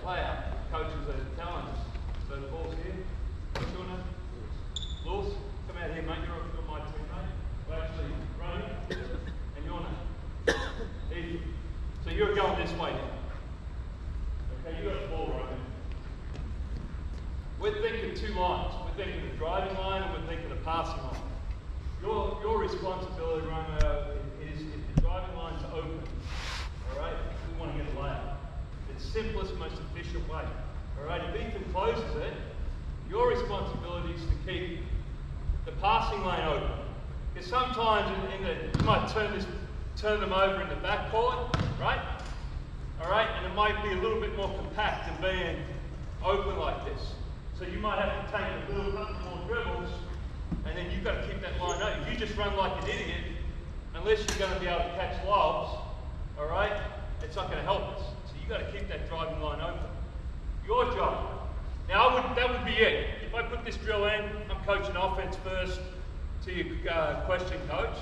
Player. Coaches are telling us. So the ball's here. What's your name? Lewis. Come out here, mate. You're my teammate. We're actually running. And your name? Easy. So you're going this way now. Okay, you got the ball right there. We're thinking two lines. We're thinking the driving line and we're thinking the passing line. Your responsibility, runner, is if the driving line's open, alright, we want to get a layup. It's the simplest, most efficient way. Alright, if Ethan closes it, your responsibility is to keep the passing lane open. Because sometimes you might turn them over in the backcourt, right? Alright, and it might be a little bit more compact than being open like this. So you might have to take a little couple more dribbles, and then you've got to keep that line open. If you just run like an idiot, unless you're going to be able to catch lobs, alright, it's not going to help us. So you've got to keep that driving line open. Your job. Now that would be it. If I put this drill in, I'm coaching offense first to your question coach.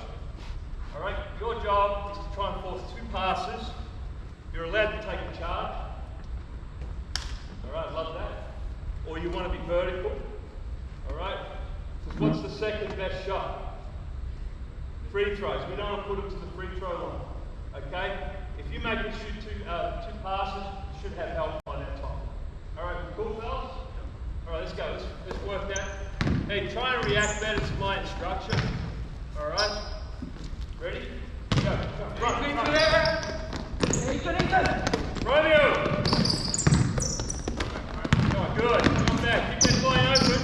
Alright, your job is to try and force two passes. You're allowed to take a charge. Alright, love that. Or you want to be vertical. Alright? So what's the second best shot? Free throws. We don't want to put them to the free throw line. Okay? If you make it shoot two passes, you should have help by that time. Alright, cool fellas? Alright, let's go. Let's work that. Hey, try and react better to my instruction. Alright? Ready? Go. Run. Romeo! Oh, good. Come back. Keep that line open.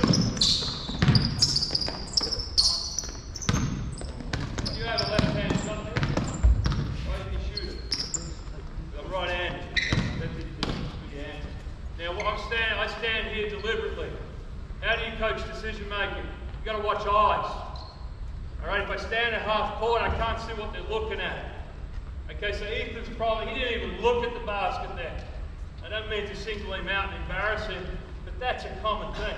You have a left hand shot there. Why did you shoot it? With the right hand. That's the hand. Now, I stand here deliberately. How do you coach decision making? You've got to watch eyes. Alright, if I stand at half court, I can't see what they're looking at. Okay, so Ethan's probably, he didn't even look at the basket there. I don't mean to single him out and embarrass him, but that's a common thing.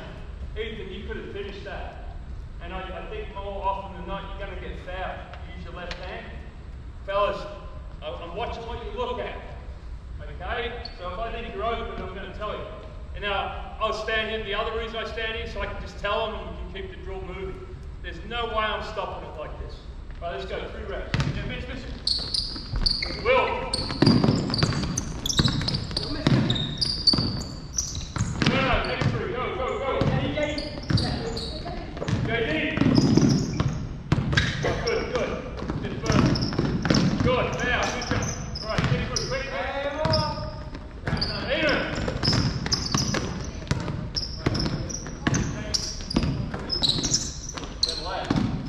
Ethan, you could have finished that. And I think more often than not, you're going to get fouled. Use your left hand. Fellas, I'm watching what you look at. Okay? So if I think you're open, I'm going to tell you. And now, I'll stand here. The other reason I stand here, so I can just tell them and we can keep the drill moving. There's no way I'm stopping it like this. Right, let's go. 3 reps. Yeah, miss. Will. No, next 3. Go. JD. Oh, good. Bit further. Good. Now, good job. All right, get through. Quick. Even.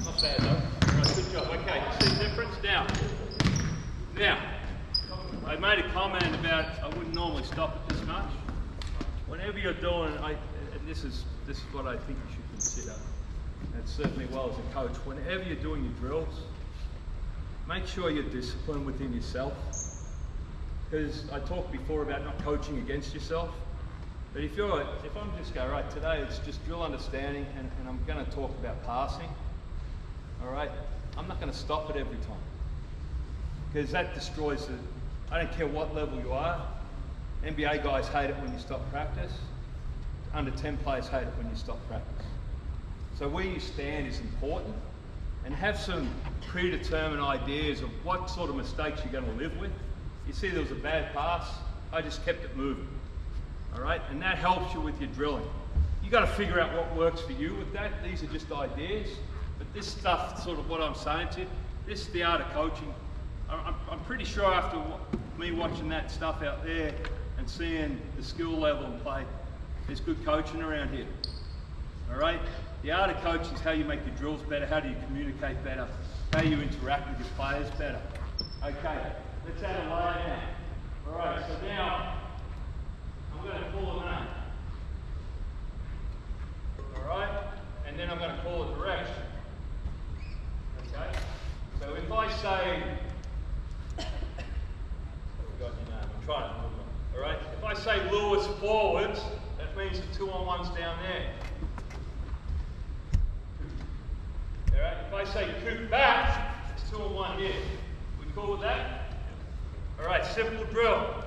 Not bad though. All right, good job. Okay, see the difference? Now, I made a comment about I wouldn't normally stop it this much. Whenever you're doing, and this is what I think you should consider, and certainly well as a coach, whenever you're doing your drills, make sure you're disciplined within yourself. Because I talked before about not coaching against yourself. But if I'm just going, right, today it's just drill understanding and I'm going to talk about passing, all right, I'm not going to stop it every time. Because that destroys it. I don't care what level you are. NBA guys hate it when you stop practice. Under 10 players hate it when you stop practice. So where you stand is important, and have some predetermined ideas of what sort of mistakes you're going to live with. You see there was a bad pass, I just kept it moving. All right, and that helps you with your drilling. You got to figure out what works for you with that. These are just ideas, but this stuff, sort of what I'm saying to you, this is the art of coaching. I'm pretty sure after me watching that stuff out there and seeing the skill level and play, there's good coaching around here. All right, the art of coaching is how you make your drills better, how do you communicate better, how you interact with your players better. Okay, let's add a layer now. All right, so now I'm going to call a name. All right, and then I'm going to call a direction. Okay, so if I say, I've got your name, I'm trying to move on. All right, if I say Lewis forwards, that means the 2-on-1's down there. All right, if I say Coop back, it's 2-on-1 here. We cool with that? All right, simple drill.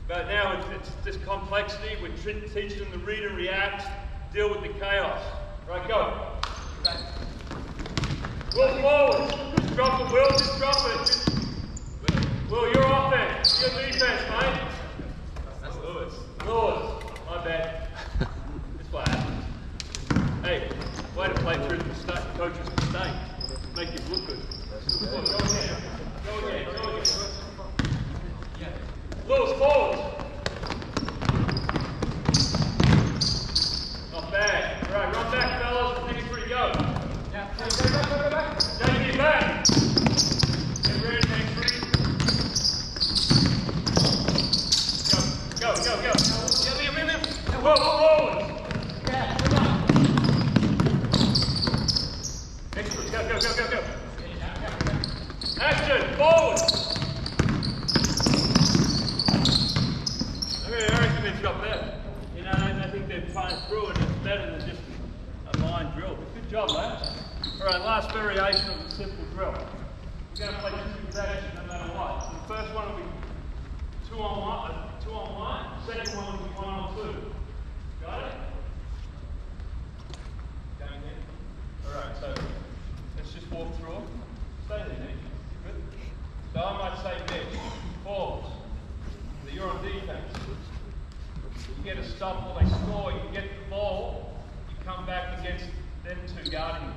But now it's this complexity. We're teaching them to read and react, deal with the chaos. Right, go. Okay. Will forward. Just drop it, Will. Just drop it. Will, you're offense. You're defense, mate. That's Lewis. Lewis. My bad. That's what happens. Hey, way to play through the mistake, coach's mistake. Make you look good. Go again. Go again. Go again. Lewis forward. Not bad. All right, run back, fellas. Think it's pretty go. Yeah. Go back. Take it back. Get ready, take 3. Go. Yeah, forward. Yeah, excellent. Go. Action, forward. I reckon they've got better. You know, I think they're playing through it. It's better than just a line drill. But good job, lads. All right, last variation of the simple drill. We're going to play 2 possessions no matter what. So the first one will be 2-on-1. Second one will be 1-on-2. Got it? Going in. All right, so let's just walk through it. Stay there, Nick. Good. So I might say up or they score, you get the ball, you come back against them two guarding you.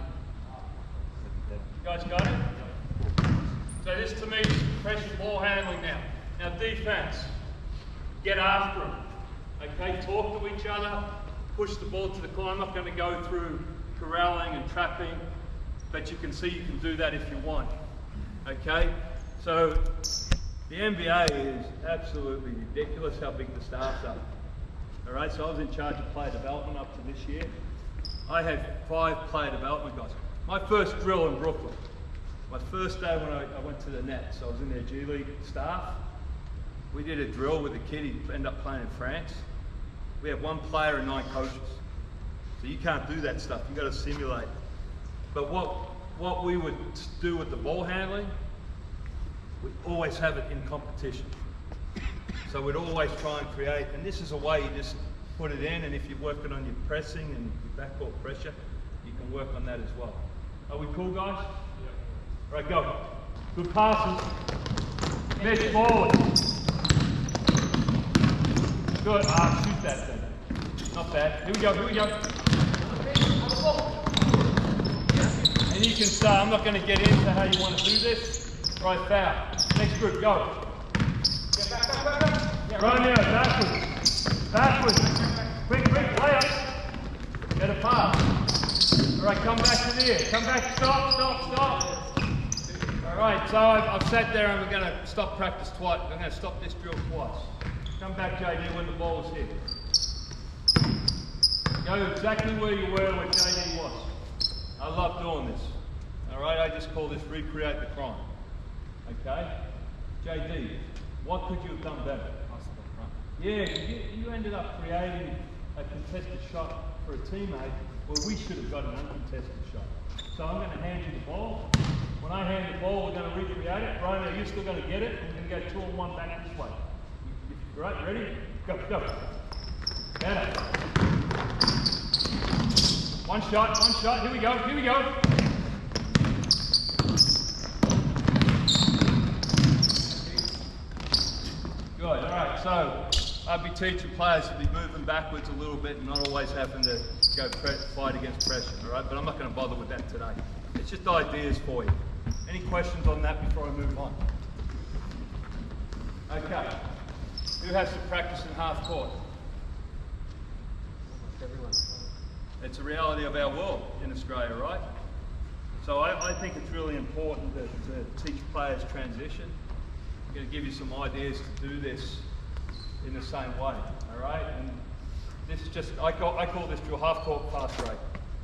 You guys got it? So this to me is pressure ball handling now. Now defense, get after them. Okay, talk to each other, push the ball to the corner. I'm not going to go through corralling and trapping, but you can see you can do that if you want. Okay, so the NBA is absolutely ridiculous how big the staffs are. All right, so I was in charge of player development up to this year. I had 5 player development guys. My first drill in Brooklyn, my first day when I went to the Nets, I was in their G League staff. We did a drill with a kid, he ended up playing in France. We had 1 player and 9 coaches. So you can't do that stuff, you've got to simulate. But what we would do with the ball handling, we always have it in competition. So we'd always try and create, and this is a way you just put it in, and if you're working on your pressing and your backcourt pressure, you can work on that as well. Are we cool, guys? Yeah. Right, go. Good passes. Mesh forward. Good. Shoot that thing. Not bad. Here we go, here we go. And you can start, I'm not going to get into how you want to do this. Right, foul. Next group, go. Romeo, backwards. Backwards. Quick, layup. Get a pass. All right, come back to there. Come back, stop. All right, so I've sat there and we're going to stop practice twice. I'm going to stop this drill twice. Come back, JD, when the ball is hit. Go exactly where you were when JD was. I love doing this. All right, I just call this recreate the crime. Okay? JD, what could you have done better? Yeah, you ended up creating a contested shot for a teammate where we should have got an uncontested shot. So I'm going to hand you the ball. When I hand the ball, we're going to recreate it. Romeo, you're still going to get it. We're going to go 2 on 1 back this way. Right, ready? Go. Better. One shot. Here we go. Good, all right, so I'd be teaching players to be moving backwards a little bit and not always having to go fight against pressure, all right? But I'm not going to bother with that today. It's just ideas for you. Any questions on that before I move on? Okay. Who has to practice in half court? Everyone. It's a reality of our world in Australia, right? So I think it's really important to teach players transition. I'm going to give you some ideas to do this in the same way, all right? And this is just, I call this drill half court fast break,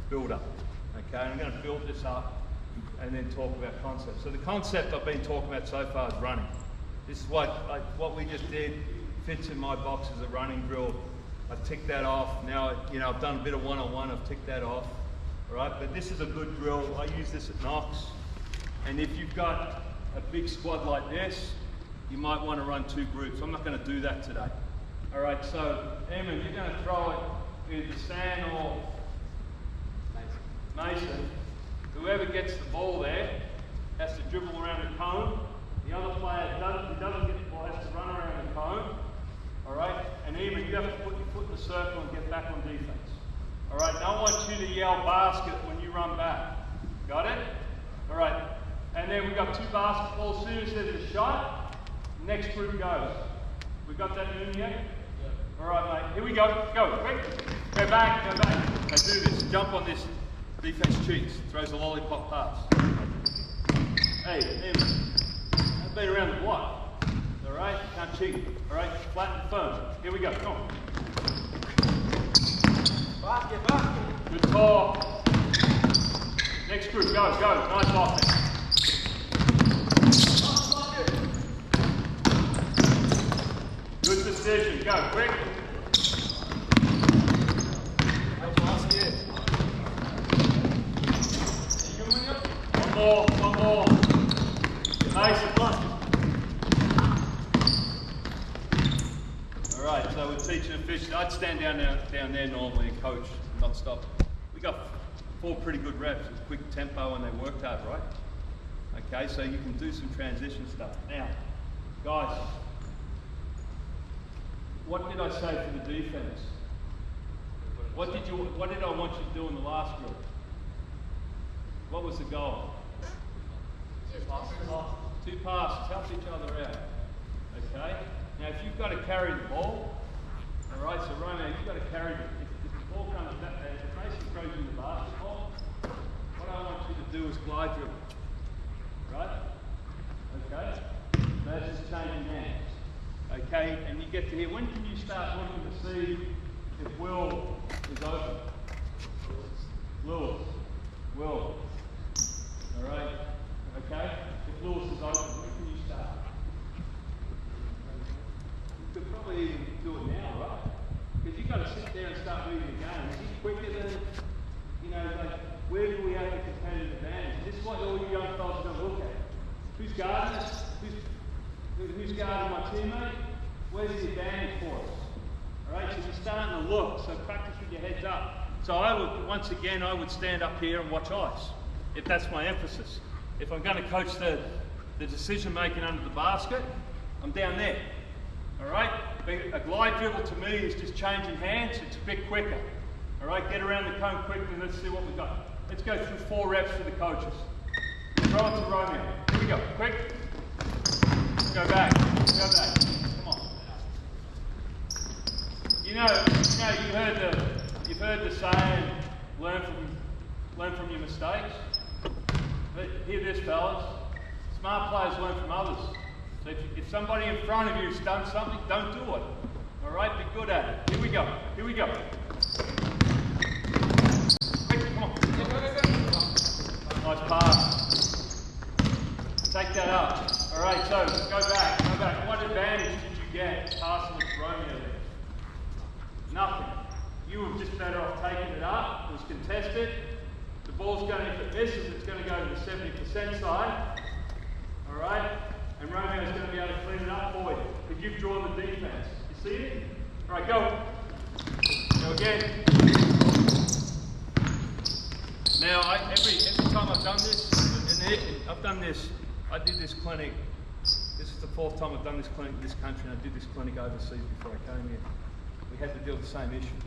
build up, okay? And I'm going to build this up and then talk about concepts. So the concept I've been talking about so far is running. This is what we just did fits in my box as a running drill. I've ticked that off. Now, I've done a bit of one-on-one, I've ticked that off, all right? But this is a good drill. I use this at Knox. And if you've got a big squad like this, you might want to run 2 groups. I'm not going to do that today. All right, so Eamon, you're going to throw it either Stan or Mason. Whoever gets the ball there has to dribble around the cone. The other player who doesn't get the ball has to run around the cone. All right, and Eamon, you have to put your foot in the circle and get back on defense. All right, I want you to yell basket when you run back. Got it? All right, and then we've got 2 basketballs. As soon as there's a shot, next group goes. We got that in yet? Yeah. All right, mate. Here we go. Go, quick. Go back. Now do this. Jump on this defense cheeks. Throws a lollipop pass. Hey, I've been around the block. All right? Can't cheat. All right? Flat and firm. Here we go. Come on. Basket. Good call. Next group. Go. Nice offense. Good decision. Go, quick. One more. Nice and fun. All right, so we're teaching efficiency. I'd stand down there normally and coach, not stop. We got 4 pretty good reps with quick tempo and they worked hard, right? Okay, so you can do some transition stuff. Now, guys, what did I say for the defense? What did I want you to do in the last group? What was the goal? 2 passes. 2 passes. Help each other out. Okay? Now if you've got to carry the ball, alright, so Romeo, you've got to carry it. If the ball comes back, if Mason throws you the basketball, what I want you to do is glide dribble. Right? Okay? That's just changing hands. Okay? And you get to here. When can you start looking to see if Will is open? Lewis. Will. Alright? Okay? If Lewis is open, when can you start? You could probably even do it now, right? Because you've got to sit there and start reading the game. Is he quicker than, you know, like, where do we have a competitive advantage? This is what all you young fellas are going to look at. Who's guarding us? Who's guarding my teammate? Where's the advantage for us? Alright, so you're starting to look, so practice with your heads up. So I would, once again, I would stand up here and watch ice, if that's my emphasis. If I'm going to coach the decision making under the basket, I'm down there. Alright, a glide dribble to me is just changing hands, it's a bit quicker. Alright, get around the cone quickly, let's see what we've got. Let's go through 4 reps for the coaches. Throw it to Romeo. Here we go, quick. Go back, come on. You've heard the saying, learn from your mistakes. But hear this, fellas. Smart players learn from others. So if somebody in front of you has done something, don't do it. All right, be good at it. Here we go. Quick, come on. Nice pass. Take that up. All right, so go back. What advantage did you get passing with Romeo there? Nothing. You were just better off taking it up. It was contested. The ball's going, if it misses, it's going to go to the 70% side. All right? And Romeo's going to be able to clean it up for you because you've drawn the defense. You see it? All right, go. Go again. Now, every time I've done this, I did this clinic. This is the 4th time I've done this clinic in this country, and I did this clinic overseas before I came here. We had to deal with the same issue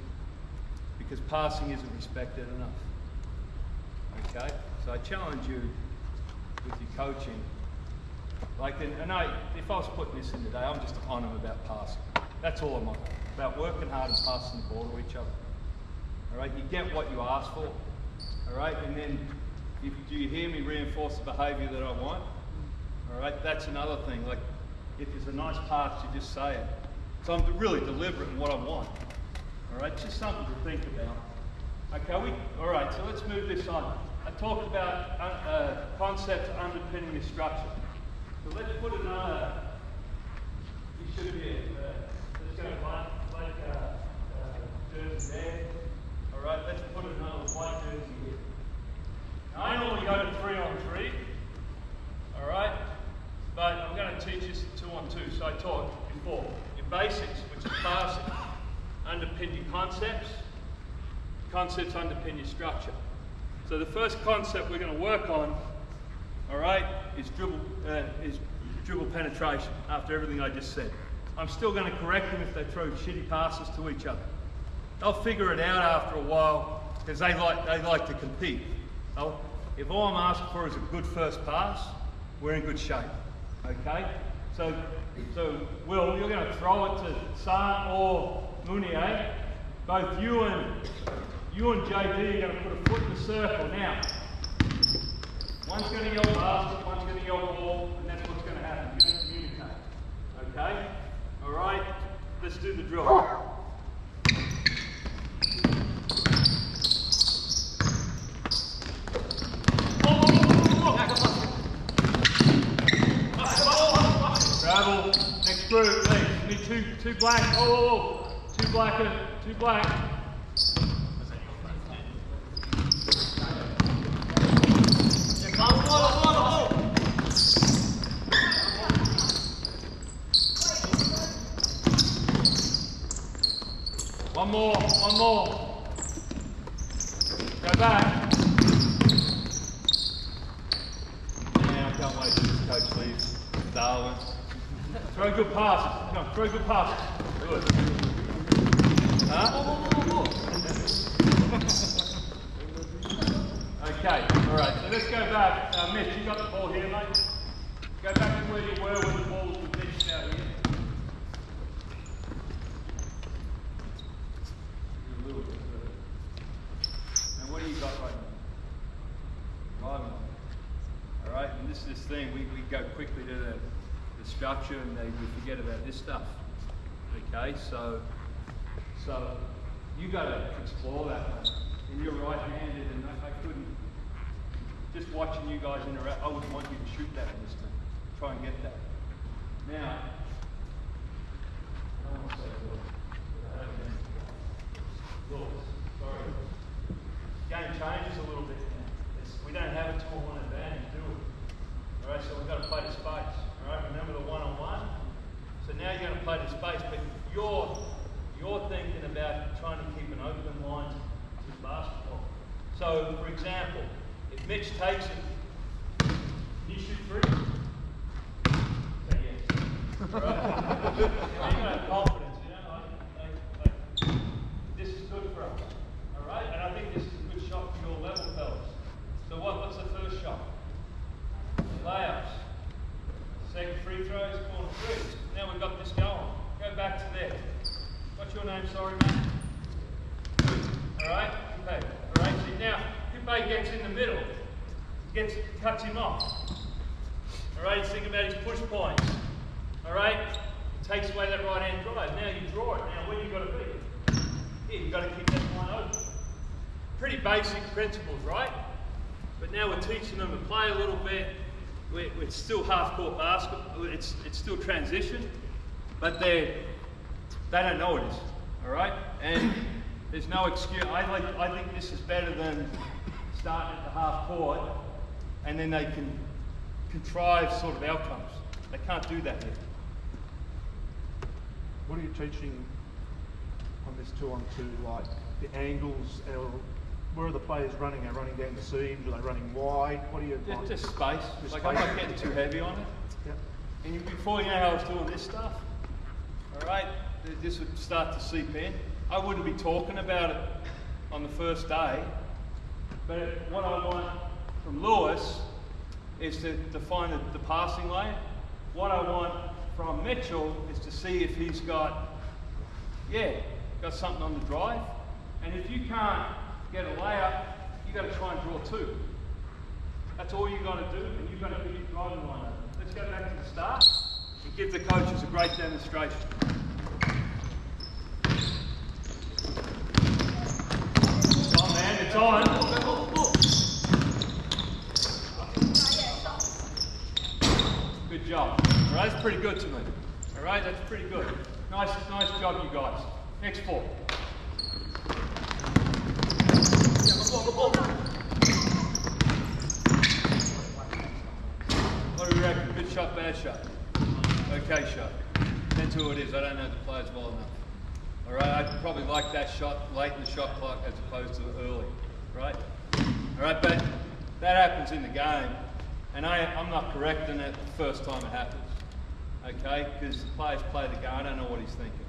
because passing isn't respected enough. Okay, so I challenge you with your coaching. Like, if I was putting this in today, I'm just on them about passing. That's all I'm on. About working hard and passing the ball to each other. All right, you get what you ask for. All right, and then do you hear me reinforce the behaviour that I want? All right, that's another thing. Like, if there's a nice pass, you just say it. So I'm really deliberate in what I want. All right, just something to think about. Okay, all right, so let's move this on. I talked about concepts underpinning the structure. So let's put another, you should be, let's go white jersey there. All right, let's put another white jersey here. Now, I normally go to 3-on-3, all right, but I'm going to teach this 2-on-2. So I taught before, your basics, which is passing, underpin your concepts. Concepts underpin your structure. So the first concept we're going to work on, all right, is dribble penetration. After everything I just said, I'm still going to correct them if they throw shitty passes to each other. They'll figure it out after a while because they like to compete. If all I'm asking for is a good first pass, we're in good shape. Okay. So Will, you're going to throw it to San or Munier. Both you and JD are going to put a foot in the circle now. One's going to yell basket, one's going to yell ball, and that's what's going to happen. You're going to communicate. Okay? All right? Let's do the drill. Travel. Next group, please. We need two black. Two black. One more. Go back. Yeah, I can't wait till this coach leaves. Darwin. Throw good passes. Come on, throw good passes. Good. Okay, alright, so let's go back. Mitch, you got the ball here, mate. Go back to where you were when the ball was pitched out here. A little bit further. Now what do you got right now? Driving on. Alright, and this is this thing, we go quickly to the structure and we forget about this stuff. Okay, so you got to explore that one. And you're right-handed, and I couldn't. Just watching you guys interact, I would want you to shoot that in this thing. Try and get that. Now, sorry. Game changes a little bit now. We don't have a 2-on-1 advantage, do we? All right, so we've got to play to space. All right, remember the one-on-one. So now you're going to play to space, but you're thinking about trying to keep an open line to basketball. So, for example, if Mitch takes it, can you shoot three? Say yes. All right. You're going to have confidence, you know, like, this is good for us. All right, and I think this is a good shot for your level, fellas. So what's the first shot? Layups. Second free throws, corner threes. Now we've got this going. Go back to there. What's your name, sorry, mate? Alright, okay. Alright, so now Kupe gets in the middle. Cuts him off. Alright, he's thinking about his push points. Alright, takes away that right hand drive. Now you draw it. Now where you got to be? Here, you've got to keep that line open. Pretty basic principles, right? But now we're teaching them to play a little bit. It's still half-court basketball. It's still transition, but they don't know it is. All right, and there's no excuse. I think this is better than starting at the half-court, and then they can contrive sort of outcomes. They can't do that yet. What are you teaching on this 2-on-2? Like the angles, where are the players running? Are they running down the seams? Are they running wide? What are you doing? Just space. Like I'm not getting too heavy on it. Yep. And before you know how I was doing this stuff, all right, this would start to seep in. I wouldn't be talking about it on the first day, but what I want from Lewis is to define the passing lane. What I want from Mitchell is to see if he's got something on the drive. And if you can't get a layup, you got to try and draw two. That's all you got to do, and you've got to keep your driving line open. Let's go back to the start and give the coaches a great demonstration. It's on, man, it's on. Good job. All right, that's pretty good to me. All right, that's pretty good. Nice job, you guys. Next ball. What do we reckon? Good shot, bad shot? Okay shot. Depends who it is. I don't know the players well enough. All right, I'd probably like that shot late in the shot clock as opposed to early. Right? All right, but that happens in the game, and I'm not correcting it the first time it happens. Okay, because the players play the game. I don't know what he's thinking.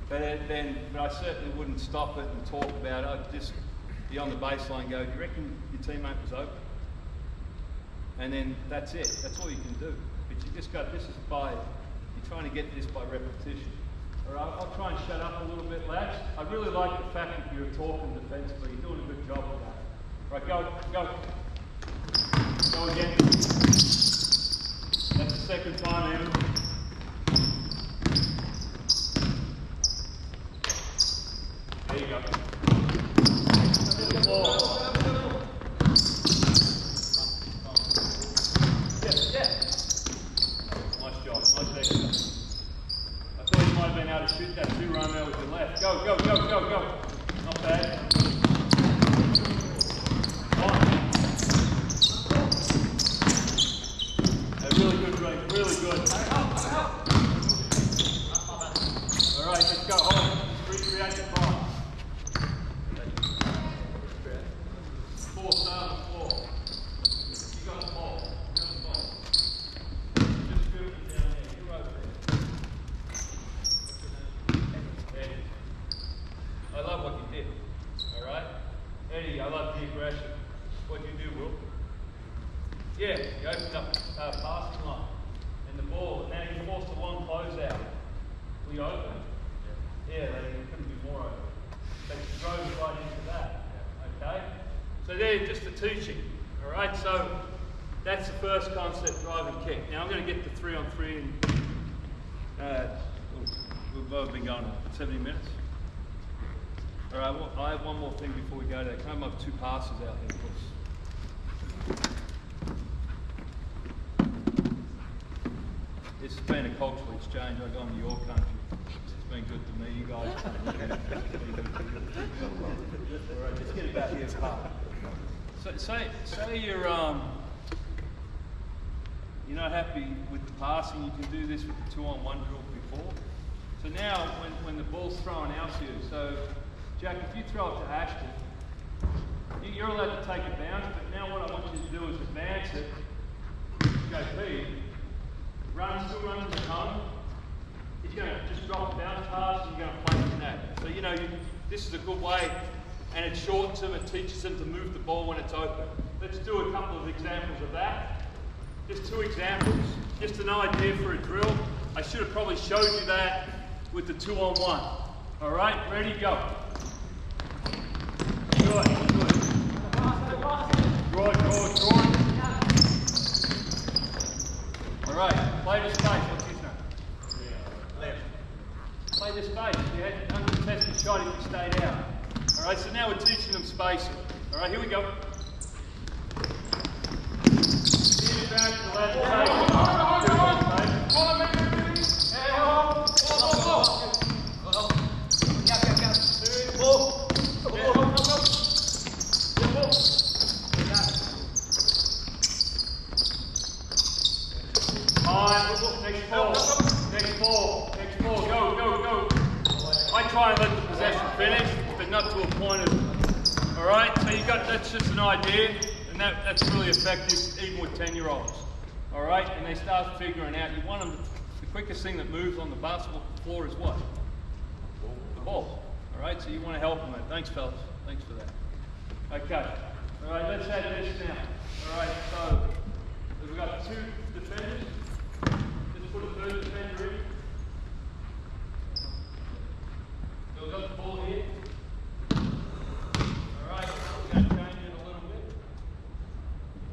But I certainly wouldn't stop it and talk about it. I'd just be on the baseline and go, do you reckon your teammate was open? And then that's it. That's all you can do. But you just got, you're trying to get this by repetition. All right, I'll try and shut up a little bit, lads. I really like the fact that you're talking defensively. You're doing a good job of that. Right, go. Go again. That's the second time, Em. There you go. Yeah. Nice job. Nice extra. I thought you might have been able to shoot that too, Romeo, with your left. Go. Not bad. Really good, Ray. Really good. Yeah, you opened up passing line and the ball, and now you forced a long closeout. Will you open? Yeah, they couldn't be more open. They drove right into that. Okay? So they're just the teaching. Alright, so that's the first concept, drive and kick. Now I'm going to get to 3-on-3 and we've both been going 70 minutes. Alright, well, I have one more thing before we go there. Can I have 2 passes out here, please? It's been a cultural exchange. I go into your country. It's been good to meet you guys. Alright, let's get it back here apart. So say you're not happy with the passing, you can do this with the 2-on-1 drill before. So now when the ball's thrown out to you, so Jack, if you throw it to Ashton, you're allowed to take a bounce, but now what I want you to do is advance it, JP, still run to the home. He's going to just drop the bounce pass and you're going to play from that. So this is a good way, and it shortens them, it teaches them to move the ball when it's open. Let's do a couple of examples of that. Just 2 examples, just an idea for a drill. I should have probably showed you that with the 2-on-1. All right, ready, go. Good. Draw. All right, play the space. What's his name? Left. Play the space. You had an uncontested shot if you stayed out. All right, so now we're teaching them spacing. All right, here we go. Back to the left. Next ball. Go. I try and let the possession finish, but not to a point of. All right, so that's just an idea. And that's really effective even with 10-year-olds. All right, and they start figuring out, you want them, the quickest thing that moves on the basketball floor is what? The ball. All right, so you want to help them. Thanks, fellas. Thanks for that. Okay. All right, let's add this now. All right, so we've got 2 defenders. Just put a 3rd defender in. So we've got the ball here. All right, we're going to change it a little bit.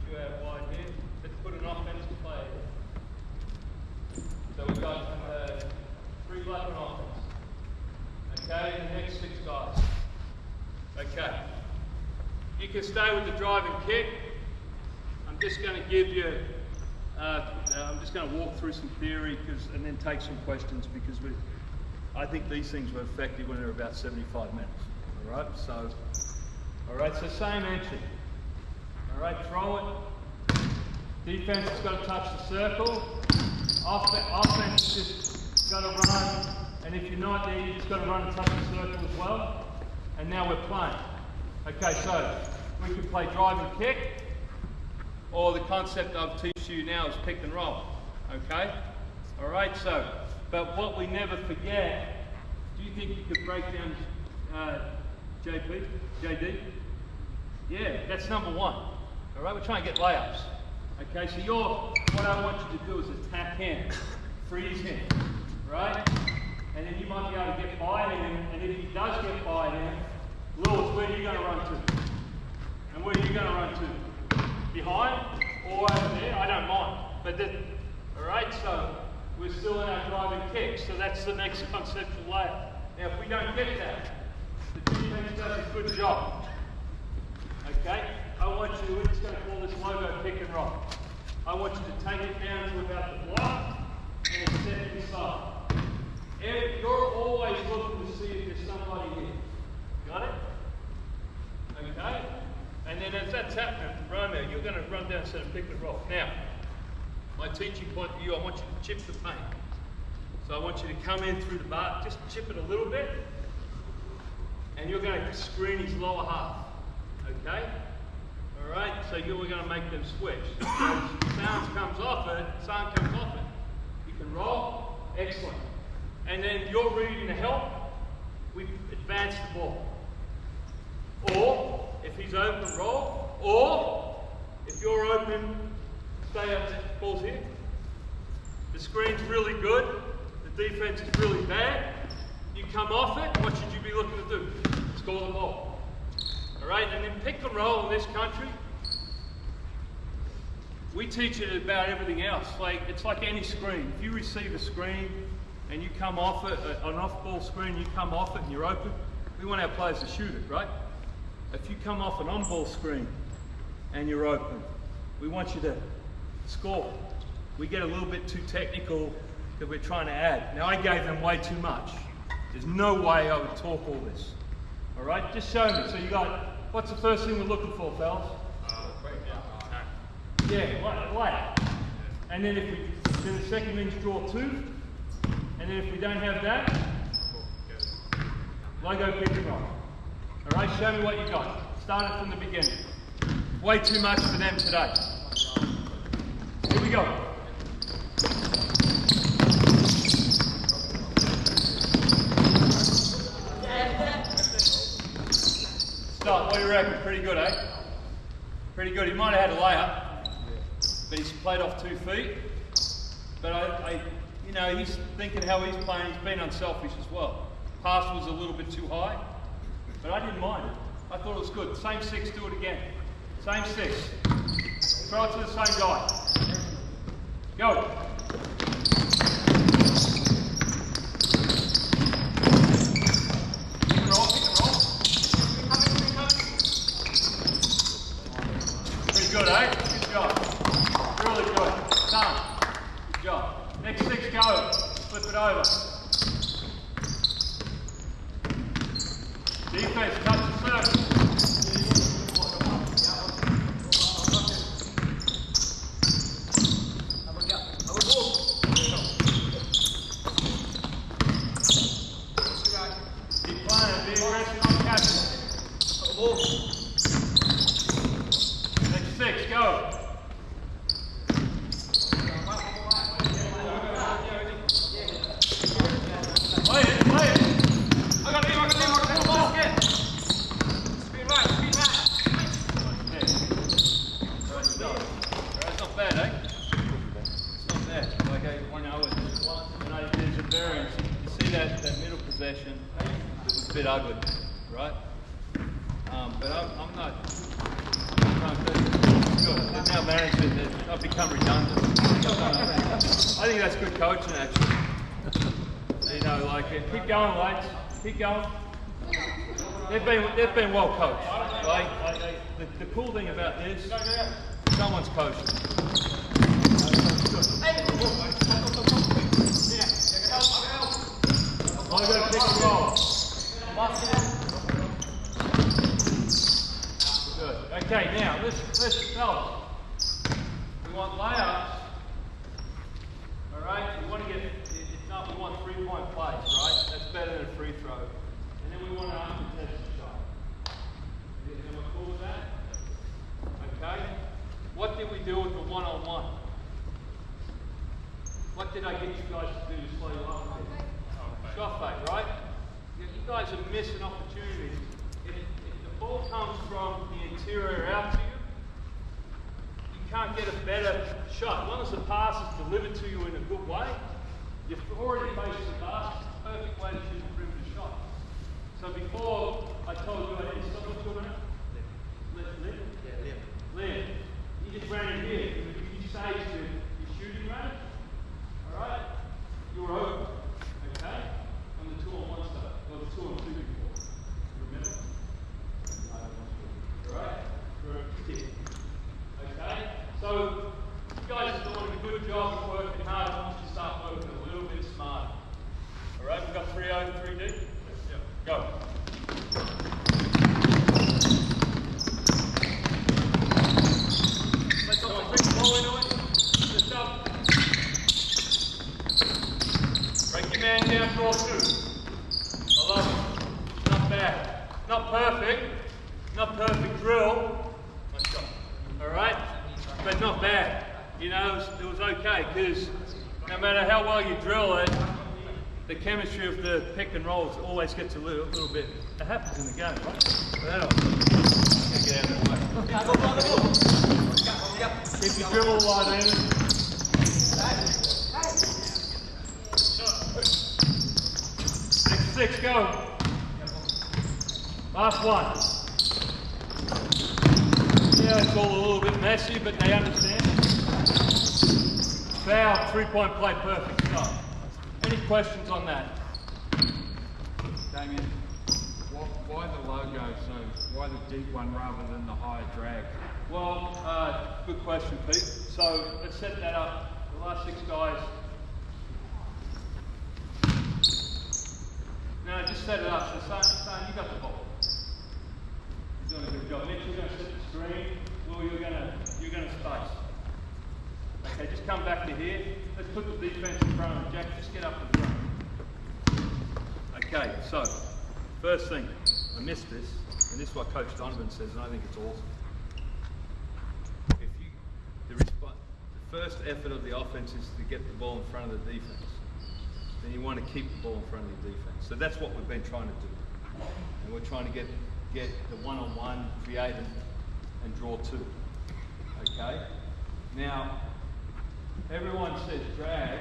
Get you out wide here. Let's put an offensive player. So we've got 3 black on offense. Okay, the next 6 guys. Okay. You can stay with the drive and kick. I'm just going to give you, I'm just going to walk through some theory and then take some questions because I think these things were effective when they're about 75 minutes. All right, so same entry. All right, throw it. Defense has got to touch the circle. Offense just got to run. And if you're not there, you just got to run and touch the circle as well. And now we're playing. Okay, so we can play drive and kick, or the concept I've teach you now is pick and roll. Okay? All right, so, but what we never forget, do you think you could break down JD? Yeah, that's number 1. All right, we're trying to get layups. Okay, so what I want you to do is attack him, freeze him, right? And then you might be able to get by him, and if he does get by him, Lewis, where are you going to run to? And where are you going to run to? Behind or over there? I don't mind. But all right, so we're still in our drive and kick, so that's the next conceptual layer. Now, if we don't get that, the defense does a good job. Okay? I want you, we're just going to call this logo pick and roll. I want you to take it down to about the block and step inside. You're always looking to see if there's somebody here. Got it? Okay? And then as that's happening, Romeo, you're going to run down and pick and roll. Now, my teaching point of view, I want you to chip the paint. So I want you to come in through the bar, just chip it a little bit, and you're going to screen his lower half. Okay? All right? So you're going to make them switch. So sound comes off it. You can roll. Excellent. And then you're reading to help. We advance the ball. Or, if he's open, roll. Or, if you're open, stay up, ball's here. The screen's really good, the defense is really bad. You come off it, what should you be looking to do? Score the ball. Alright, and then pick and roll in this country. We teach it about everything else. Like, it's like any screen. If you receive a screen and you come off it, an off-ball screen, you come off it and you're open, we want our players to shoot it, right? If you come off an on-ball screen and you're open, we want you to score. We get a little bit too technical that we're trying to add. Now, I gave them way too much. There's no way I would talk all this. All right, just show me. So you got, what's the first thing we're looking for, fellas? Yeah, light. And then then the second means draw two. And then if we don't have that, logo pick and roll. All right, show me what you got. Start it from the beginning. Way too much for them today. Here we go. Stop, what do you reckon? Pretty good, eh? Pretty good. He might have had a layup, but he's played off 2 feet. But you know, he's thinking how he's playing. He's been unselfish as well. Pass was a little bit too high, but I didn't mind it. I thought it was good. Same 6, do it again. Same 6. Throw it to the same guy. Go. Pick and roll, pick and roll. Pretty good, eh? Good job. Really good. Done. Good job. Next 6, go. Flip it over. Defense, touch the circle. Keep playing, be aggressive on catching. Next 6, go. Play it, play it. I got him, basket. Speed right. That's not bad, eh? It's not bad. Like, there's a variance. You see that middle possession, it was a bit ugly, right? But I'm not. Good. They've now managed it. I've become redundant. I think that's good coaching, actually. You know, like, keep going, lads. Keep going. They've been well coached. Like, the cool thing about this, someone's coaching. Logo pick and roll. Good. Okay, now let's fellas. We want layups. All right. We want to get. If not, we want 3-point plays. Right. That's better than a free throw. And then we want an uncontested shot. Anyone cool with that? Okay. What did we do with the one-on-one? What did I get you guys to do to slow you up a bit? Shot fake, right? You guys are missing opportunities. If the ball comes from the interior out to you, you can't get a better shot. As long as the pass is delivered to you in a good way, you've already faced the basket. It's the perfect way to shoot a perimeter shot. So before I told you I didn't stop what you're doing, Liam, you just ran in here. If you say to your shooting range, alright, you're open, okay? On the 2-on-1 stuff, or the 2-on-2 before. Remember? Alright? For a kick. Okay? So, you guys are doing a good job of working hard. I want you to start working a little bit smarter. Alright, we've got 3-0, 3D? Yep. Go. Let's go. Bring the ball into it. Just up. Break your man down, draw 2. I love it. Not bad. Not perfect. Not perfect drill. Nice shot. Alright? But not bad. You know, it was okay, because no matter how well you drill it, the chemistry of the pick and rolls always gets a little bit. It happens in the game, right? But that'll get out of the way. Keep your dribble alive, Ian. 6, go. Last one. Yeah, it's all a little bit messy, but they understand. Foul, 3-point play, perfect stop. Any questions on that? Damian, why the logo, why the deep one rather than the higher drag? Well, good question, Pete. So let's set that up. The last 6 guys. No, just set it up. So, Son, you got the ball. You're doing a good job. Mitch, you're going to set the screen. Will, you're going to space. Okay, just come back to here. Let's put the defense in front of Jack. Just get up in front. Okay, so first thing, I missed this, and this is what Coach Donovan says, and I think it's awesome. The first effort of the offense is to get the ball in front of the defense. Then you want to keep the ball in front of the defense. So that's what we've been trying to do. And we're trying to get the one-on-one created and draw 2. Okay? Now, everyone says drag.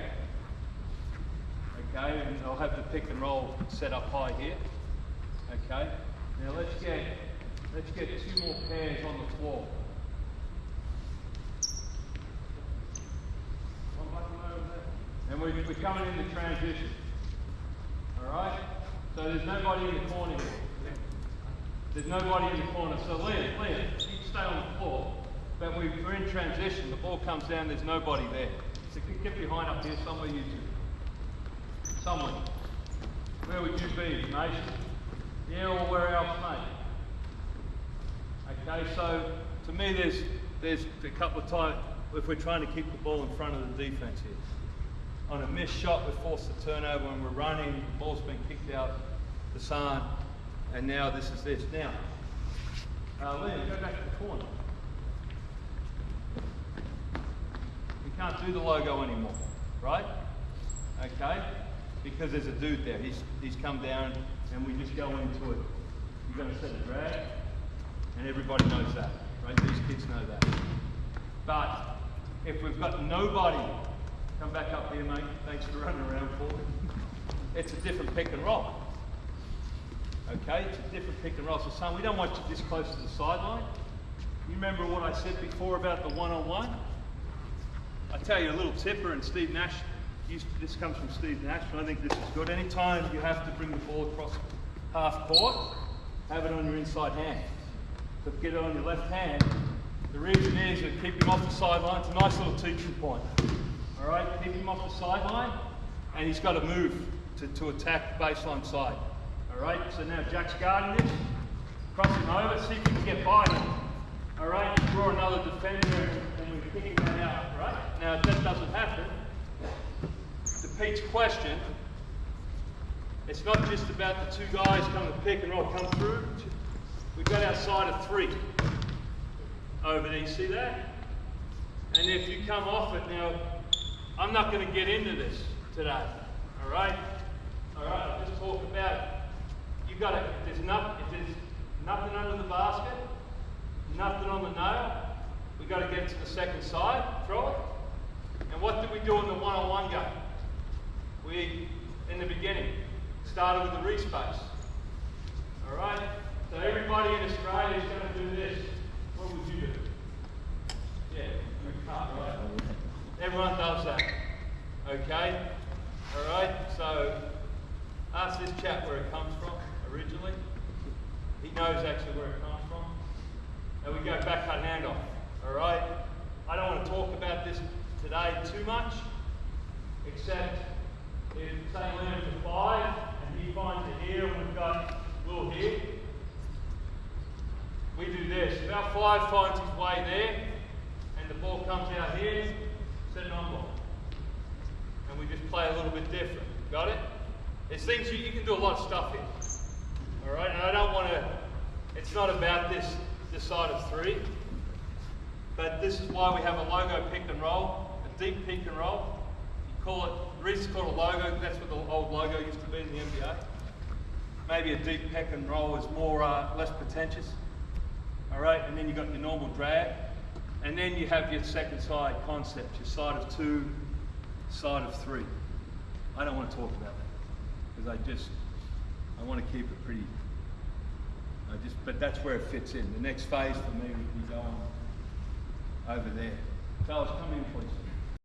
Okay, and I'll have the pick and roll set up high here. Okay? Now let's get 2 more pairs on the floor. And we're coming into transition. Alright? So there's nobody in the corner here. There's nobody in the corner. So Liam, you stay on the floor. But we're in transition. The ball comes down, there's nobody there. So get behind up here somewhere, you two. Somewhere. Where would you be, mate? Yeah, or where else, mate? Okay, so to me there's a couple of times if we're trying to keep the ball in front of the defense here. On a missed shot, we're forced to turnover when we're running, the ball's been kicked out the sun, and now this is this. Now, Liam, go back to the corner. We can't do the logo anymore, right? Okay? Because there's a dude there. He's come down, and we just go into it. You're going to set a drag, and everybody knows that, right? These kids know that. But if we've got nobody, come back up here, mate. Thanks for running around forward. It's a different pick and roll. Okay, it's a different pick and roll. So, son, we don't want you this close to the sideline. You remember what I said before about the one-on-one? I tell you a little tipper, and Steve Nash, this comes from Steve Nash, and I think this is good. Anytime you have to bring the ball across half court, have it on your inside hand. So get it on your left hand. The reason is to keep him off the sideline. It's a nice little teaching point. All right, keep him off the sideline, and he's got to move to attack the baseline side. All right, so now Jack's guarding this. Cross him over, see if you can get by him. All right, you draw another defender, and we're kicking that out. Right? Now, if that doesn't happen, to Pete's question, it's not just about the 2 guys coming to pick and roll, come through. We've got our side of 3 over there. You see that? And if you come off it now, I'm not going to get into this today, all right? All right, I'll just talk about, you've got to, if there's nothing under the basket, nothing on the nail, we've got to get to the second side, throw it. And what did we do in the one-on-one game? We, in the beginning, started with the respace, all right? So everybody in Australia is going to do this. What would you do? Yeah, you can't, right? Everyone does that, okay? All right, so ask this chap where it comes from originally. He knows actually where it comes from. And we go backhand handoff, all right? I don't want to talk about this today too much, except if, say, Liam's a 5, and he finds it here, and we've got Will here, we do this. If our 5 finds his way there, and the ball comes out here, set it on ball. And we just play a little bit different. Got it? There's things you can do a lot of stuff here. All right, and I don't want to, it's not about this side of 3, but this is why we have a logo pick and roll, a deep pick and roll. You call it, the reason it's called a logo, that's what the old logo used to be in the NBA. Maybe a deep pick and roll is more, less pretentious. All right, and then you've got your normal drag. And then you have your second side concept, your side of 2, side of 3. I don't want to talk about that because I want to keep it pretty. But that's where it fits in. The next phase for me would be going over there. Fellas, come in please.